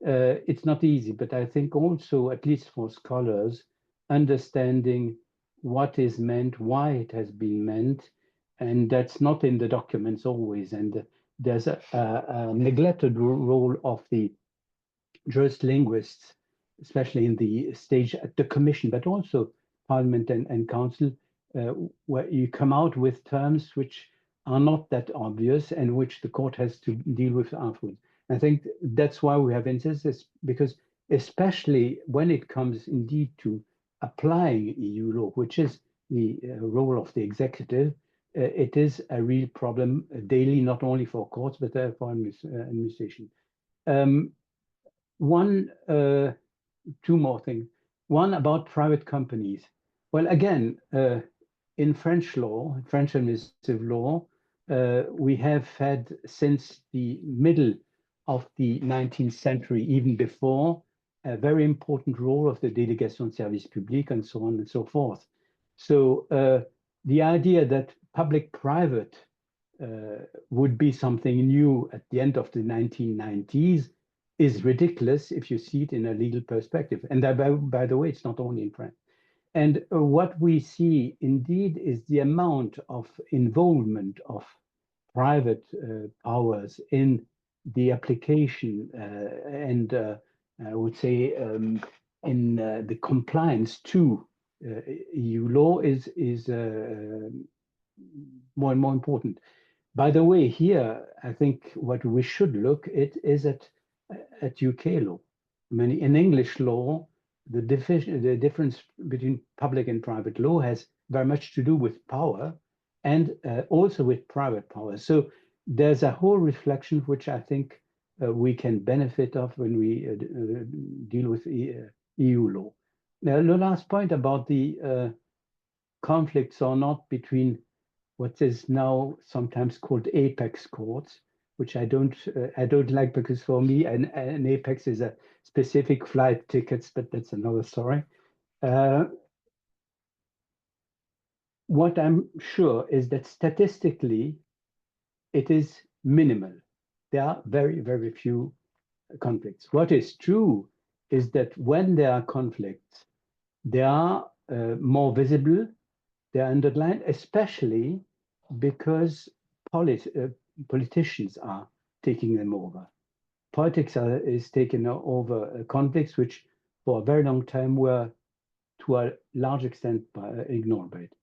It's not easy, but I think also, at least for scholars, understanding what is meant, why it has been meant, and that's not in the documents always. And there's a neglected role of the jurist linguists, especially in the stage at the Commission, but also Parliament and Council, where you come out with terms which are not that obvious and which the court has to deal with afterwards. I think that's why we have insisted, because especially when it comes indeed to applying EU law, which is the role of the executive, it is a real problem daily, not only for courts, but for administration. Two more things. One about private companies. Well, again, in French law, French administrative law, we have had since the middle of the 19th century, even before, a very important role of the délégation de service public and so on and so forth. So the idea that public-private would be something new at the end of the 1990s is ridiculous if you see it in a legal perspective. And by the way, it's not only in France. And what we see indeed is the amount of involvement of private powers in the application and I would say in the compliance to EU law is more and more important. By the way, here, I think what we should look at is at UK law. I mean, in English law, the difference between public and private law has very much to do with power and also with private power. So there's a whole reflection which I think we can benefit of when we deal with EU law. Now, the last point about the conflicts or not between what is now sometimes called apex courts, which I don't like, because for me an apex is a specific flight tickets, but that's another story. What I'm sure is that statistically it is minimal. There are very, very few conflicts. What is true is that when there are conflicts, they are more visible, they are underlined, especially because politicians are taking them over. Politics is taking over conflicts which for a very long time were to a large extent ignored by it.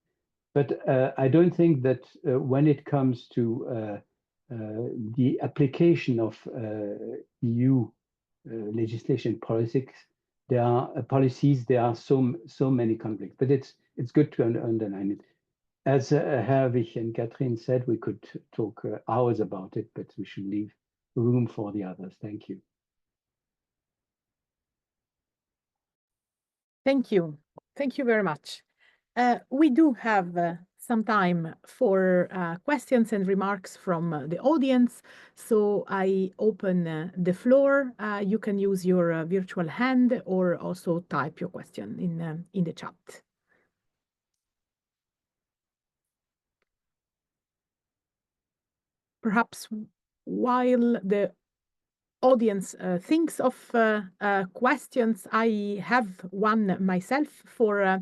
But I don't think that when it comes to the application of EU legislation politics, there are policies, there are so many conflicts, but it's good to underline it. As Herwig and Catherine said, we could talk hours about it, but we should leave room for the others. Thank you. Thank you. Thank you very much. We do have some time for questions and remarks from the audience. So I open the floor. You can use your virtual hand or also type your question in the chat. Perhaps while the audience thinks of questions, I have one myself for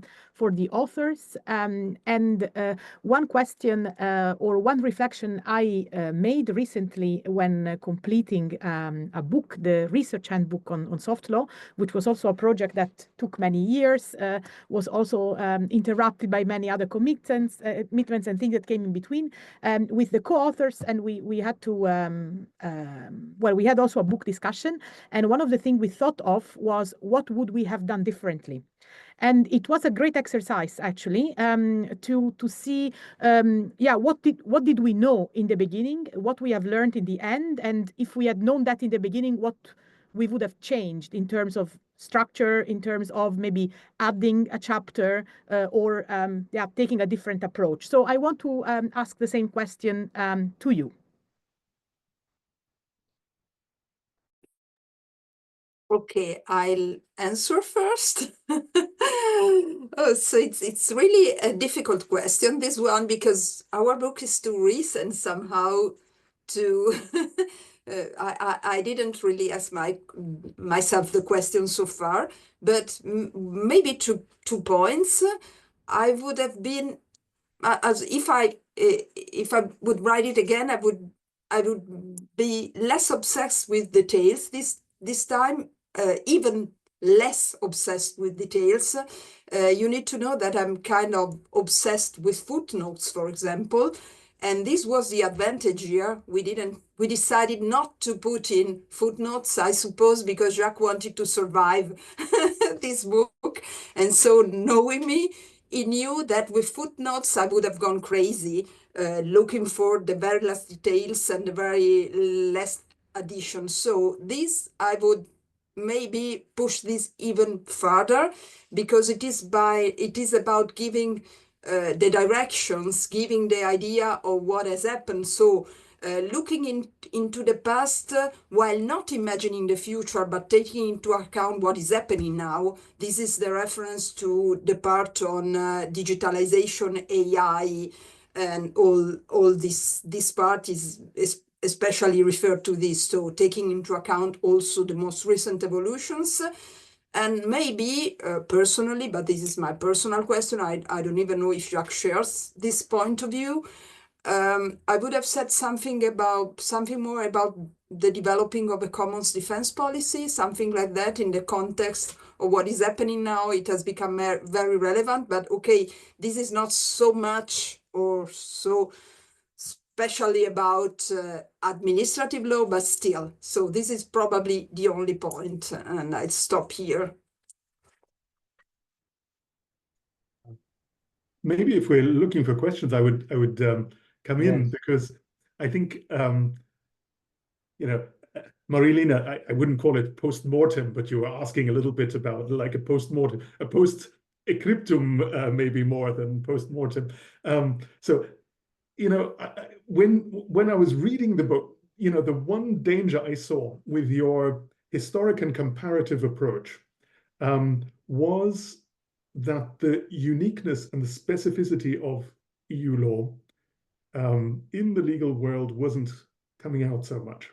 the authors. And one question or one reflection I made recently when completing a book, the research handbook on soft law, which was also a project that took many years, was also interrupted by many other commitments and things that came in between with the co-authors, and we had to we had also a book discussion, and one of the things we thought of was what would we have done differently. And it was a great exercise, actually, to see, what did we know in the beginning, what we have learned in the end, and if we had known that in the beginning, what we would have changed in terms of structure, in terms of maybe adding a chapter or taking a different approach. So I want to ask the same question to you. Okay, I'll answer first. So it's really a difficult question, this one, because our book is too recent somehow to I didn't really ask myself the question so far, but maybe 2 points. I would have been as if I would write it again, I would be less obsessed with details this time, even less obsessed with details. You need to know that I'm kind of obsessed with footnotes, for example, And this was the advantage here. We decided not to put in footnotes, I suppose, because Jacques wanted to survive this book. And so knowing me, he knew that with footnotes, I would have gone crazy, looking for the very last details and the very last addition. So this, I would maybe push this even further, because it is about giving the directions, giving the idea of what has happened. So looking into the past while not imagining the future, but taking into account what is happening now. This is the reference to the part on digitalization, AI, and all this part is especially referred to this. So taking into account also the most recent evolutions. And maybe personally, but this is my personal question, I don't even know if Jacques shares this point of view. I would have said something more about the developing of a commons defense policy, something like that, in the context of what is happening now. It has become very relevant, but okay, this is not so much or so especially about administrative law, but still. So this is probably the only point, and I'll stop here. Maybe if we're looking for questions, I would come in, because I think Marilena, I wouldn't call it post-mortem, but you were asking a little bit about like a post-mortem, a post-scriptum, maybe more than post-mortem. So when I was reading the book, the one danger I saw with your historic and comparative approach was that the uniqueness and the specificity of EU law in the legal world wasn't coming out so much.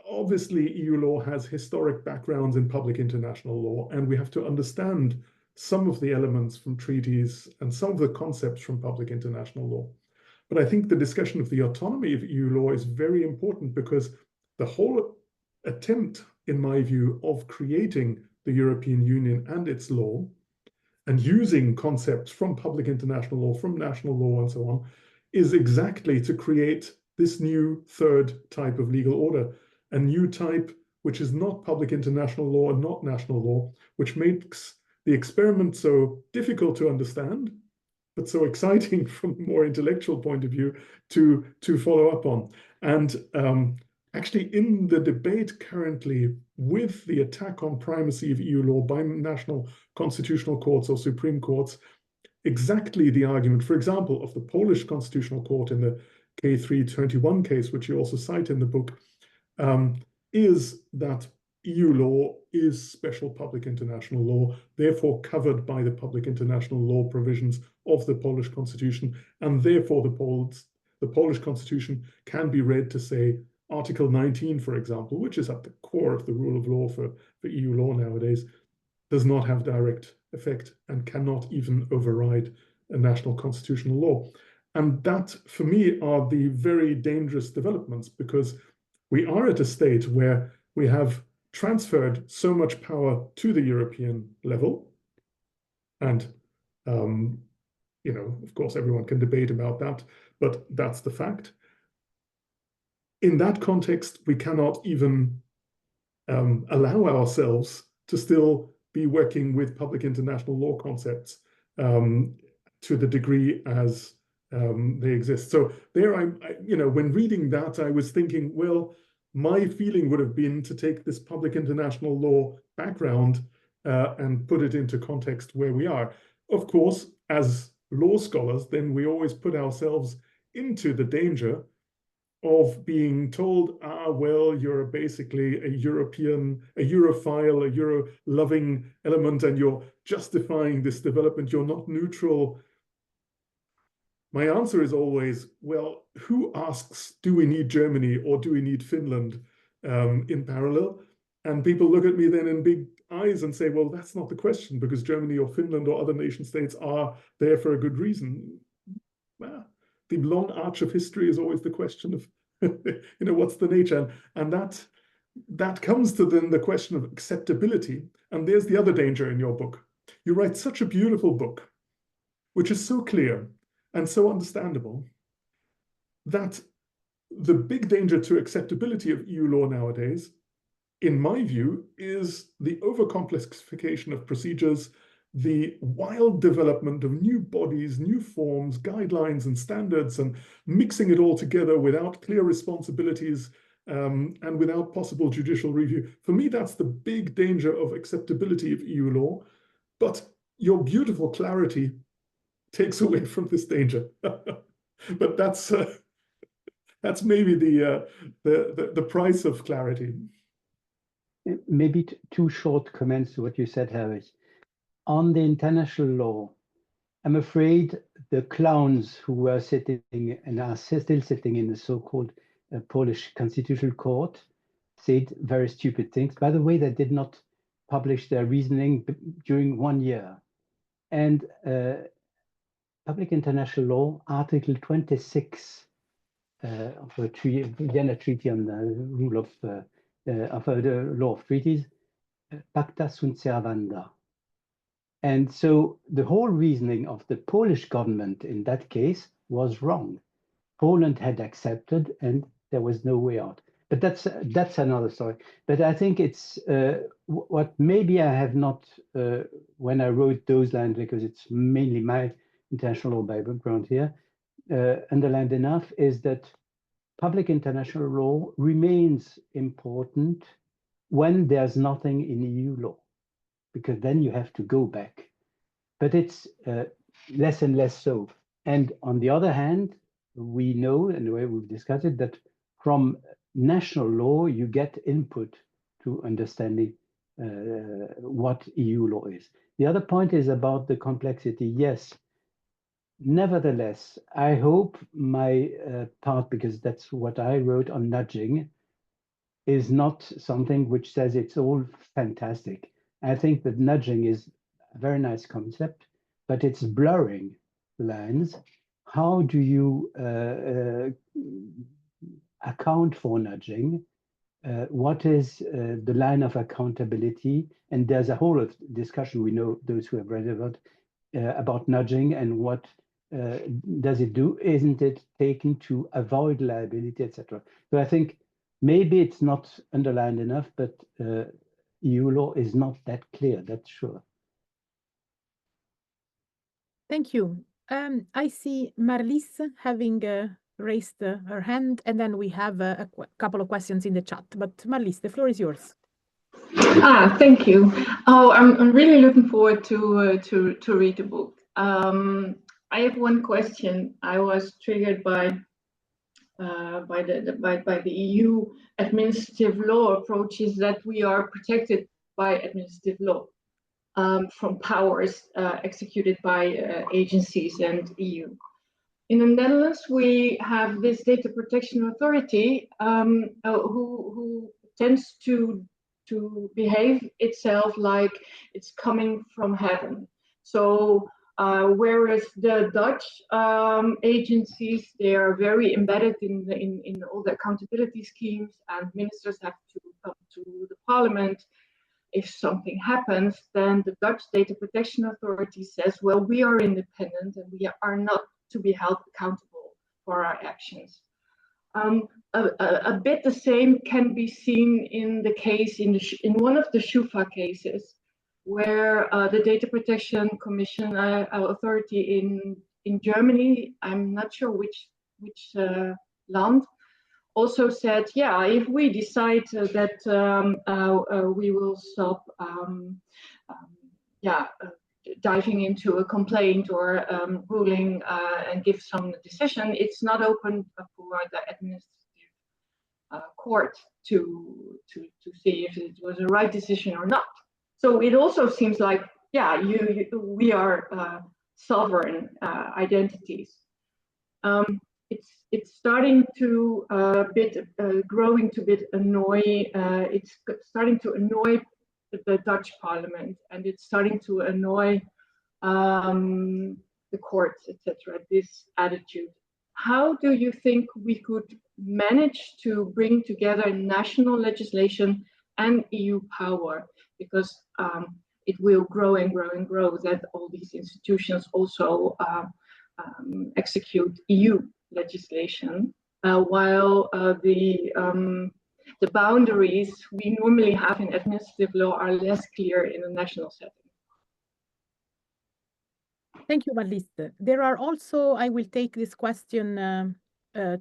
Obviously, EU law has historic backgrounds in public international law, and we have to understand some of the elements from treaties and some of the concepts from public international law. But I think the discussion of the autonomy of EU law is very important, because the whole attempt, in my view, of creating the European Union and its law, and using concepts from public international law, from national law, and so on, is exactly to create this new third type of legal order, a new type which is not public international law and not national law, which makes the experiment so difficult to understand, but so exciting from a more intellectual point of view to follow up on. And actually, in the debate currently with the attack on primacy of EU law by national constitutional courts or supreme courts, exactly the argument, for example, of the Polish Constitutional Court in the K321 case, which you also cite in the book, is that EU law is special public international law, therefore covered by the public international law provisions of the Polish Constitution, and therefore the Polish Constitution can be read to say Article 19, for example, which is at the core of the rule of law for EU law nowadays, does not have direct effect and cannot even override a national constitutional law. And that, for me, are the very dangerous developments, because we are at a state where we have transferred so much power to the European level. And, of course, everyone can debate about that, but that's the fact. In that context, we cannot even allow ourselves to still be working with public international law concepts to the degree as they exist. So there, when reading that, I was thinking, well, my feeling would have been to take this public international law background and put it into context where we are. Of course, as law scholars, then we always put ourselves into the danger of being told, well, you're basically a European, a Europhile, a Euro-loving element, and you're justifying this development, you're not neutral. My answer is always, well, who asks, do we need Germany or do we need Finland in parallel? And people look at me then in big eyes and say, well, that's not the question, because Germany or Finland or other nation states are there for a good reason. Well, the long arch of history is always the question of, what's the nature? And that comes to then the question of acceptability. And there's the other danger in your book. You write such a beautiful book, which is so clear. and so understandable that the big danger to acceptability of EU law nowadays, in my view, is the overcomplexification of procedures, the wild development of new bodies, new forms, guidelines and standards, and mixing it all together without clear responsibilities and without possible judicial review. For me, that's the big danger of acceptability of EU law. But your beautiful clarity takes away from this danger. But that's maybe the price of clarity. Maybe two short comments to what you said, Harry. On the international law, I'm afraid the clowns who were sitting and are still sitting in the so-called Polish Constitutional Court said very stupid things. By the way, they did not publish their reasoning during 1 year. And public international law, Article 26 of the Vienna Treaty on the rule of the law of treaties, pacta sunt servanda. And so the whole reasoning of the Polish government in that case was wrong. Poland had accepted and there was no way out. But that's another story. But I think it's what maybe I have not, when I wrote those lines, because it's mainly my international law background here, underlined enough, is that public international law remains important when there's nothing in EU law, because then you have to go back. But it's less and less so. And on the other hand, we know, and the way we've discussed it, that from national law, you get input to understanding what EU law is. The other point is about the complexity. Yes, nevertheless, I hope my part, because that's what I wrote on nudging, is not something which says it's all fantastic. I think that nudging is a very nice concept, but it's blurring lines. How do you account for nudging? What is the line of accountability? And there's a whole discussion, we know, those who have read about nudging and what does it do? Isn't it taken to avoid liability, etc.? So I think maybe it's not underlined enough, but EU law is not that clear, that's sure. Thank you. I see Marlies having raised her hand, and then we have a couple of questions in the chat. But Marlies, the floor is yours. Thank you. Oh, I'm really looking forward to read the book. I have one question. I was triggered by the EU administrative law approaches that we are protected by administrative law from powers executed by agencies and EU. In the Netherlands, we have this data protection authority who tends to behave itself like it's coming from heaven. So whereas the Dutch agencies, they are very embedded in all the accountability schemes, and ministers have to come to the parliament if something happens, then the Dutch Data Protection Authority says, well, we are independent and we are not to be held accountable for our actions. A bit the same can be seen in the case in one of the Schufa cases, where the Data Protection Commission authority in Germany, I'm not sure which land, also said, yeah, if we decide that we will stop diving into a complaint or ruling and give some decision, it's not open for the administrative court to see if it was a right decision or not. So it also seems like, yeah, we are sovereign entities. It's starting to growing to annoy. It's starting to annoy the Dutch Parliament, and it's starting to annoy the courts, etc. This attitude. How do you think we could manage to bring together national legislation and EU power? Because it will grow and grow and grow. That all these institutions also execute EU legislation, while the boundaries we normally have in administrative law are less clear in a national setting. Thank you, Marlies. There are also, I will take this question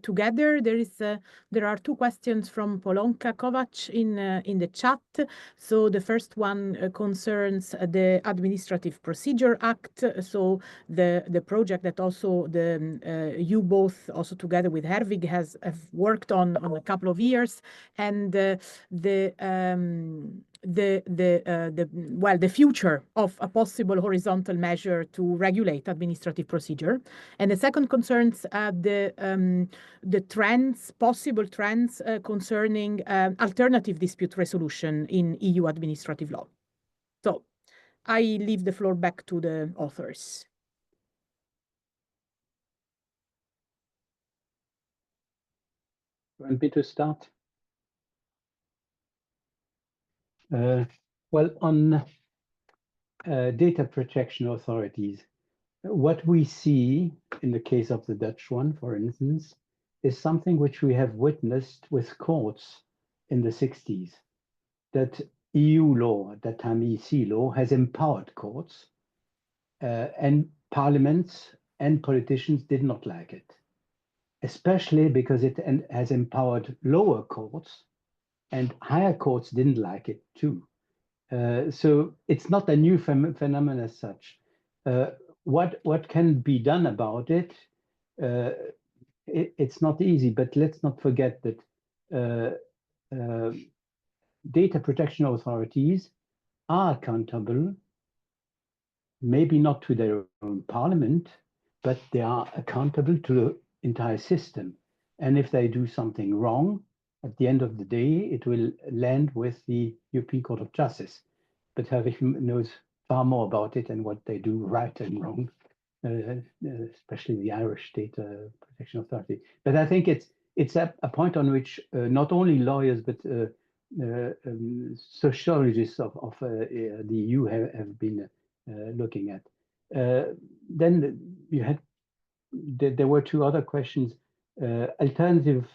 together. There are two questions from Polonka Kovac in the chat. So the first one concerns the Administrative Procedure Act. So the project that also you both also together with Herwig have worked on a couple of years, and the future of a possible horizontal measure to regulate administrative procedure. And the second concerns the possible trends concerning alternative dispute resolution in EU administrative law. So I leave the floor back to the authors. Want me to start? Well, on data protection authorities, what we see in the case of the Dutch one, for instance, is something which we have witnessed with courts in the 60s, that EU law, at that time EC law, has empowered courts, and parliaments and politicians did not like it, especially because it has empowered lower courts, and higher courts didn't like it too. So it's not a new phenomenon as such. What can be done about it? It's not easy, but let's not forget that data protection authorities are accountable, maybe not to their own parliament, but they are accountable to the entire system. And if they do something wrong, at the end of the day, it will land with the European Court of Justice. But Herwig knows far more about it and what they do right and wrong, especially the Irish Data Protection Authority. But I think it's a point on which not only lawyers, but sociologists of the EU have been looking at. Then you had, there were two other questions. Alternative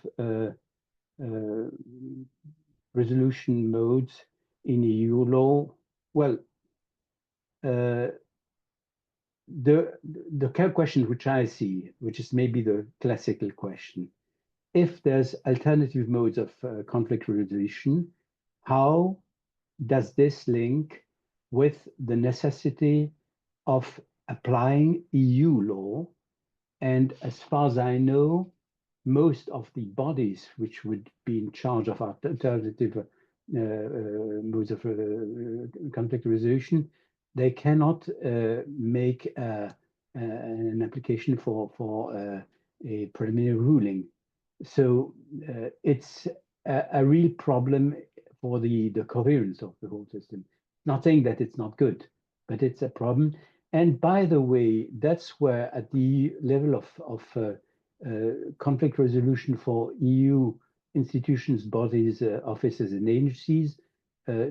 resolution modes in EU law. Well, the question which I see, which is maybe the classical question, if there's alternative modes of conflict resolution, how does this link with the necessity of applying EU law? And as far as I know, most of the bodies which would be in charge of alternative modes of conflict resolution, they cannot make an application for a preliminary ruling. So it's a real problem for the coherence of the whole system. Not saying that it's not good, but it's a problem. And by the way, that's where at the level of conflict resolution for EU institutions, bodies, offices, and agencies,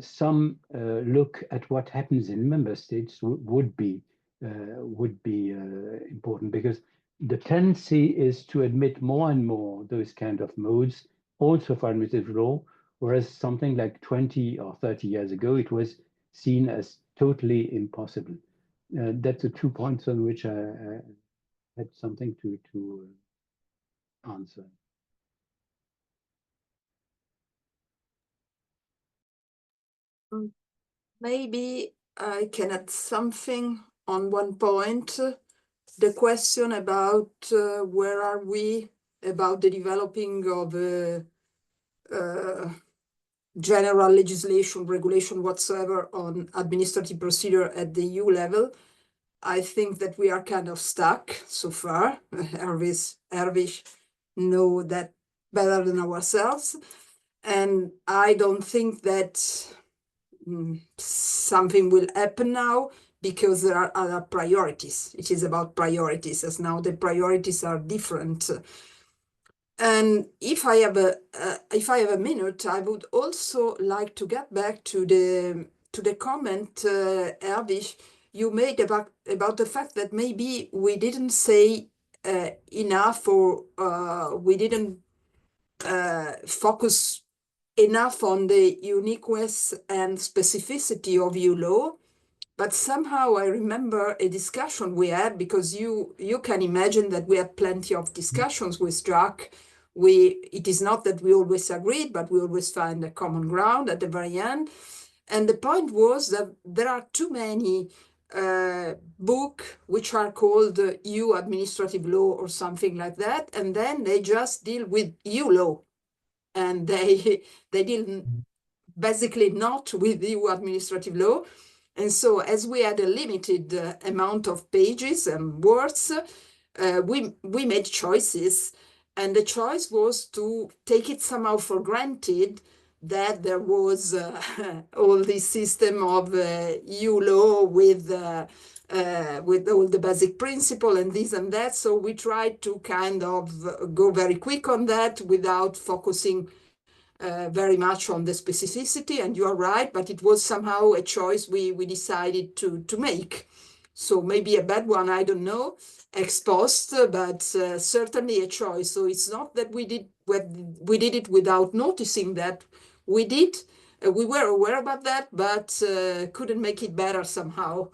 some look at what happens in member states would be important, because the tendency is to admit more and more those kind of modes also for administrative law, whereas something like 20 or 30 years ago, it was seen as totally impossible. That's the 2 points on which I had something to answer. Maybe I can add something on one point. The question about where are we about the developing of general legislation, regulation whatsoever on administrative procedure at the EU level. I think that we are kind of stuck so far. Herwig know that better than ourselves. And I don't think that something will happen now, because there are other priorities. It is about priorities, as now the priorities are different. And if I have a minute, I would also like to get back to the comment, Herwig, you made about the fact that maybe we didn't say enough, or we didn't focus enough on the uniqueness and specificity of EU law. But somehow I remember a discussion we had, because you can imagine that we had plenty of discussions with Jacques. It is not that we always agreed, but we always find a common ground at the very end. And the point was that there are too many books which are called EU administrative law or something like that, and then they just deal with EU law, and they deal basically not with EU administrative law. And so, as we had a limited amount of pages and words, we made choices, and the choice was to take it somehow for granted that there was all this system of EU law with all the basic principle and this and that. So we tried to kind of go very quick on that without focusing very much on the specificity. And you are right, but it was somehow a choice we decided to make. So maybe a bad one, I don't know, ex post, but certainly a choice. So it's not that we did it without noticing that. We did. We were aware about that, but couldn't make it better somehow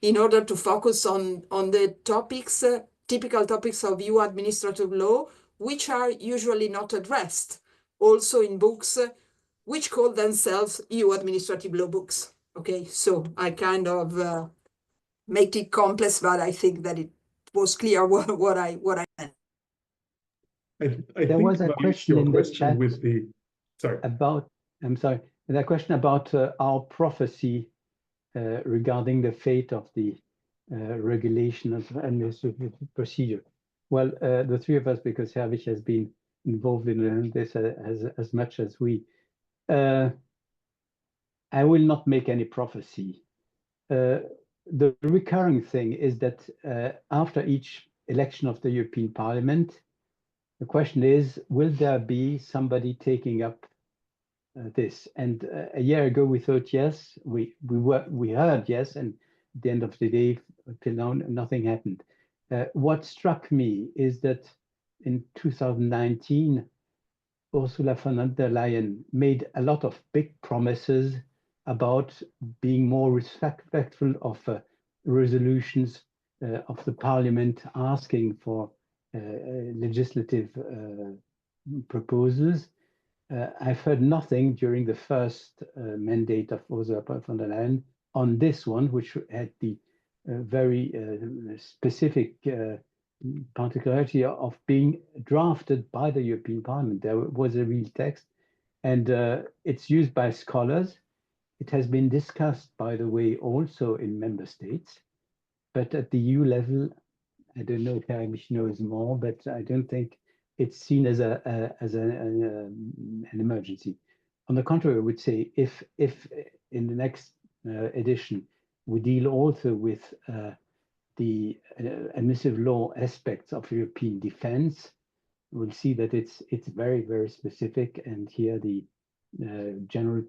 in order to focus on the topics, typical topics of EU administrative law, which are usually not addressed also in books which call themselves EU administrative law books. Okay, so I kind of make it complex, but I think that it was clear what I meant. I There think was a question in the chat with the about, I'm sorry, the question about our prophecy regarding the fate of the regulation of administrative procedure. Well, the three of us, because Herwig has been involved in this as much as we. I will not make any prophecy. The recurring thing is that after each election of the European Parliament, the question is, will there be somebody taking up this? And a year ago, we thought yes. We heard yes, and at the end of the day, till now, nothing happened. What struck me is that in 2019, Ursula von der Leyen made a lot of big promises about being more respectful of resolutions of the Parliament asking for legislative proposals. I've heard nothing during the first mandate of Ursula von der Leyen on this one, which had the very specific particularity of being drafted by the European Parliament. There was a real text, and it's used by scholars. It has been discussed, by the way, also in member states, but at the EU level, I don't know if Herwig knows more, but I don't think it's seen as an emergency. On the contrary, I would say if in the next edition we deal also with the administrative law aspects of European defense, we'll see that it's very, very specific, and here the general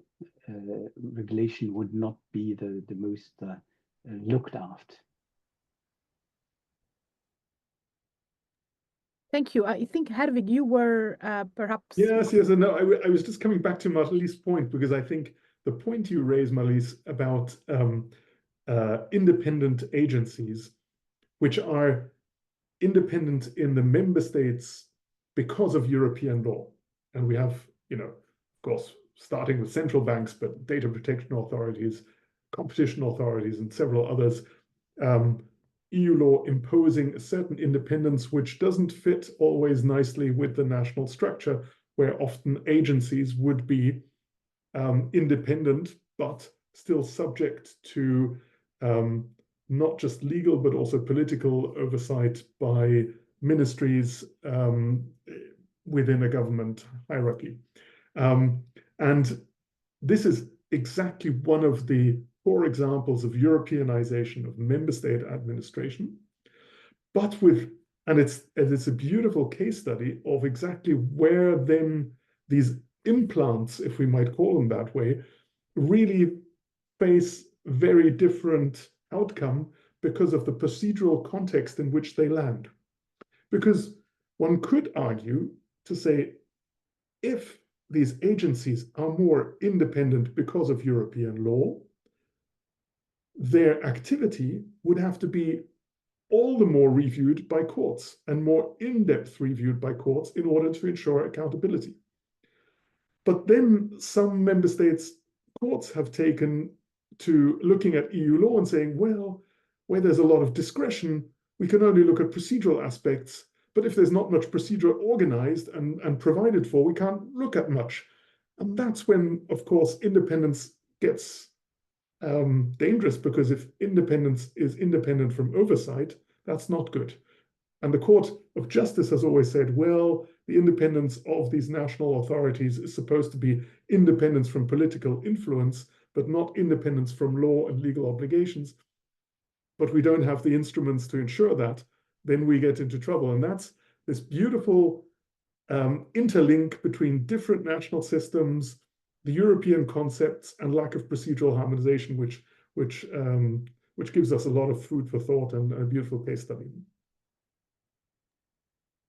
regulation would not be the most looked after. Thank you. I think, Herwig, you were perhaps... Yes. No, I was just coming back to Marlies's point, because I think the point you raised, Marlies, about independent agencies, which are independent in the member states because of European law. And we have, of course, starting with central banks, but data protection authorities, competition authorities, and several others, EU law imposing a certain independence, which doesn't fit always nicely with the national structure, where often agencies would be independent, but still subject to not just legal, but also political oversight by ministries within a government hierarchy. And this is exactly one of the core examples of Europeanization of member state administration, but it's a beautiful case study of exactly where then these implants, if we might call them that way, really face very different outcome because of the procedural context in which they land. Because one could argue to say, if these agencies are more independent because of European law, their activity would have to be all the more reviewed by courts and more in-depth reviewed by courts in order to ensure accountability. But then some member states' courts have taken to looking at EU law and saying, well, where there's a lot of discretion, we can only look at procedural aspects. But if there's not much procedure organized and provided for, we can't look at much. And that's when, of course, independence gets dangerous, because if independence is independent from oversight, that's not good. And the Court of Justice has always said, well, the independence of these national authorities is supposed to be independence from political influence, but not independence from law and legal obligations. But we don't have the instruments to ensure that, then we get into trouble. And that's this beautiful interlink between different national systems, the European concepts, and lack of procedural harmonization, which gives us a lot of food for thought and a beautiful case study.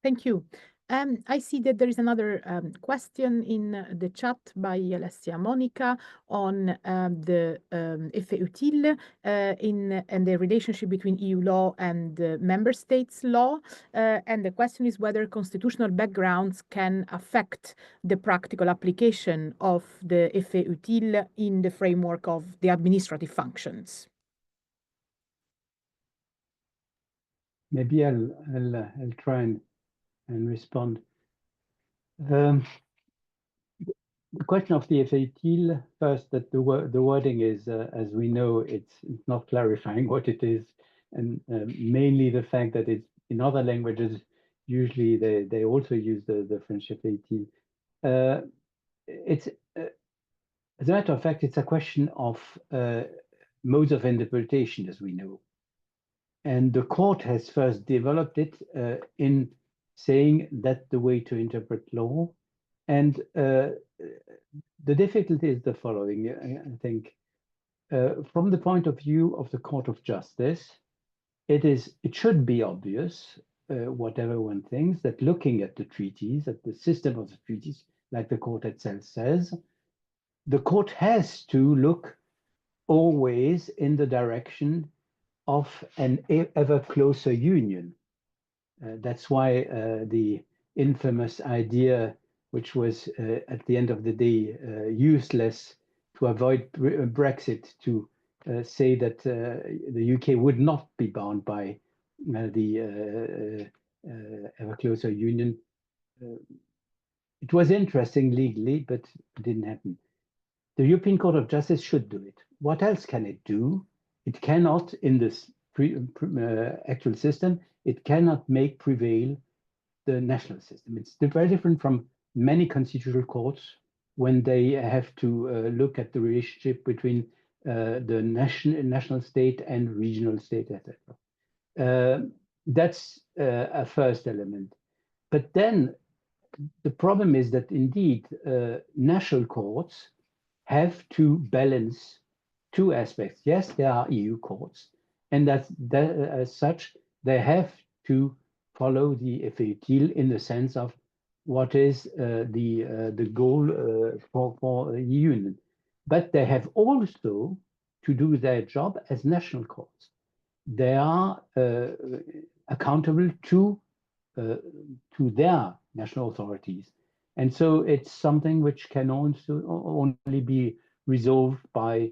Thank you. I see that there is another question in the chat by Alessia Monica on the effet utile and the relationship between EU law and member states' law. And the question is whether constitutional backgrounds can affect the practical application of the effet utile in the framework of the administrative functions. Maybe I'll try and respond. The question of the effet utile, first, that the wording is, as we know, it's not clarifying what it is, and mainly the fact that it's in other languages, usually they also use the French effet utile. It's as a matter of fact, it's a question of modes of interpretation, as we know. And the court has first developed it in saying that the way to interpret law. And the difficulty is the following, I think. From the point of view of the Court of Justice, it should be obvious, whatever one thinks, that looking at the treaties, at the system of the treaties, like the court itself says, the court has to look always in the direction of an ever closer union. That's why the infamous idea, which was at the end of the day useless to avoid Brexit, to say that the UK would not be bound by the ever closer union. It was interesting legally, but it didn't happen. The European Court of Justice should do it. What else can it do? It cannot, in this actual system, it cannot make prevail the national system. It's very different from many constitutional courts when they have to look at the relationship between the national state and regional state, etc. That's a first element. But then the problem is that indeed national courts have to balance two aspects. Yes, there are EU courts, and that as such, they have to follow the effet utile in the sense of what is the goal for the union. But they have also to do their job as national courts. They are accountable to their national authorities. And so it's something which can only be resolved by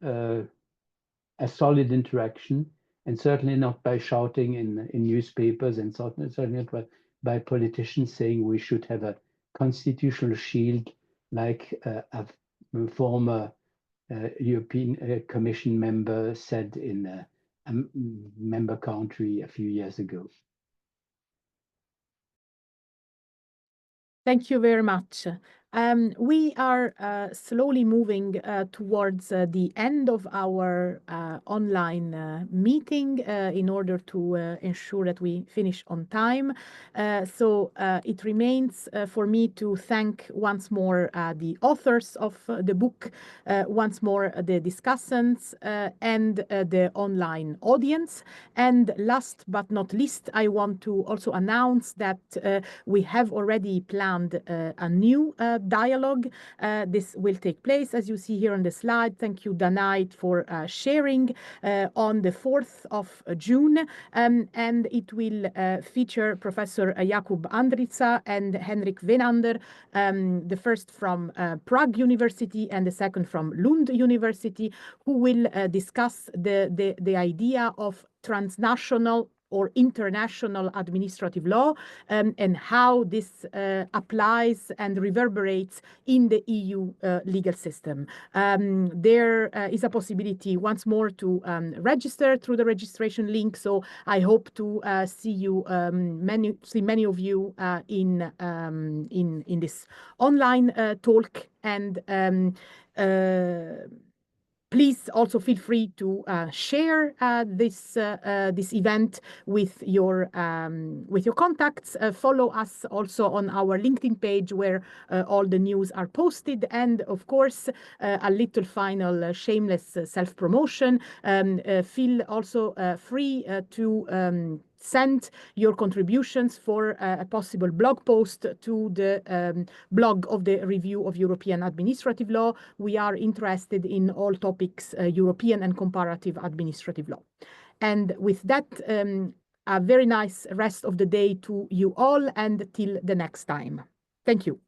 a solid interaction, and certainly not by shouting in newspapers, and certainly not by politicians saying we should have a constitutional shield, like a former European Commission member said in a member country a few years ago. Thank you very much. We are slowly moving towards the end of our online meeting in order to ensure that we finish on time. So it remains for me to thank once more the authors of the book, once more the discussants and the online audience. And last but not least, I want to also announce that we have already planned a new dialogue. This will take place, as you see here on the slide. Thank you, Danait, for sharing on the 4th of June. And it will feature Professor Jakub Andrica and Henrik Venander, the first from Prague University and the second from Lund University, who will discuss the idea of transnational or international administrative law and how this applies and reverberates in the EU legal system. There is a possibility once more to register through the registration link. So I hope to see many of you in this online talk. And please also feel free to share this event with your contacts. Follow us also on our LinkedIn page where all the news are posted. And of course, a little final shameless self-promotion. Feel also free to send your contributions for a possible blog post to the blog of the Review of European Administrative Law. We are interested in all topics European and comparative administrative law. And with that, a very nice rest of the day to you all, and till the next time. Thank you.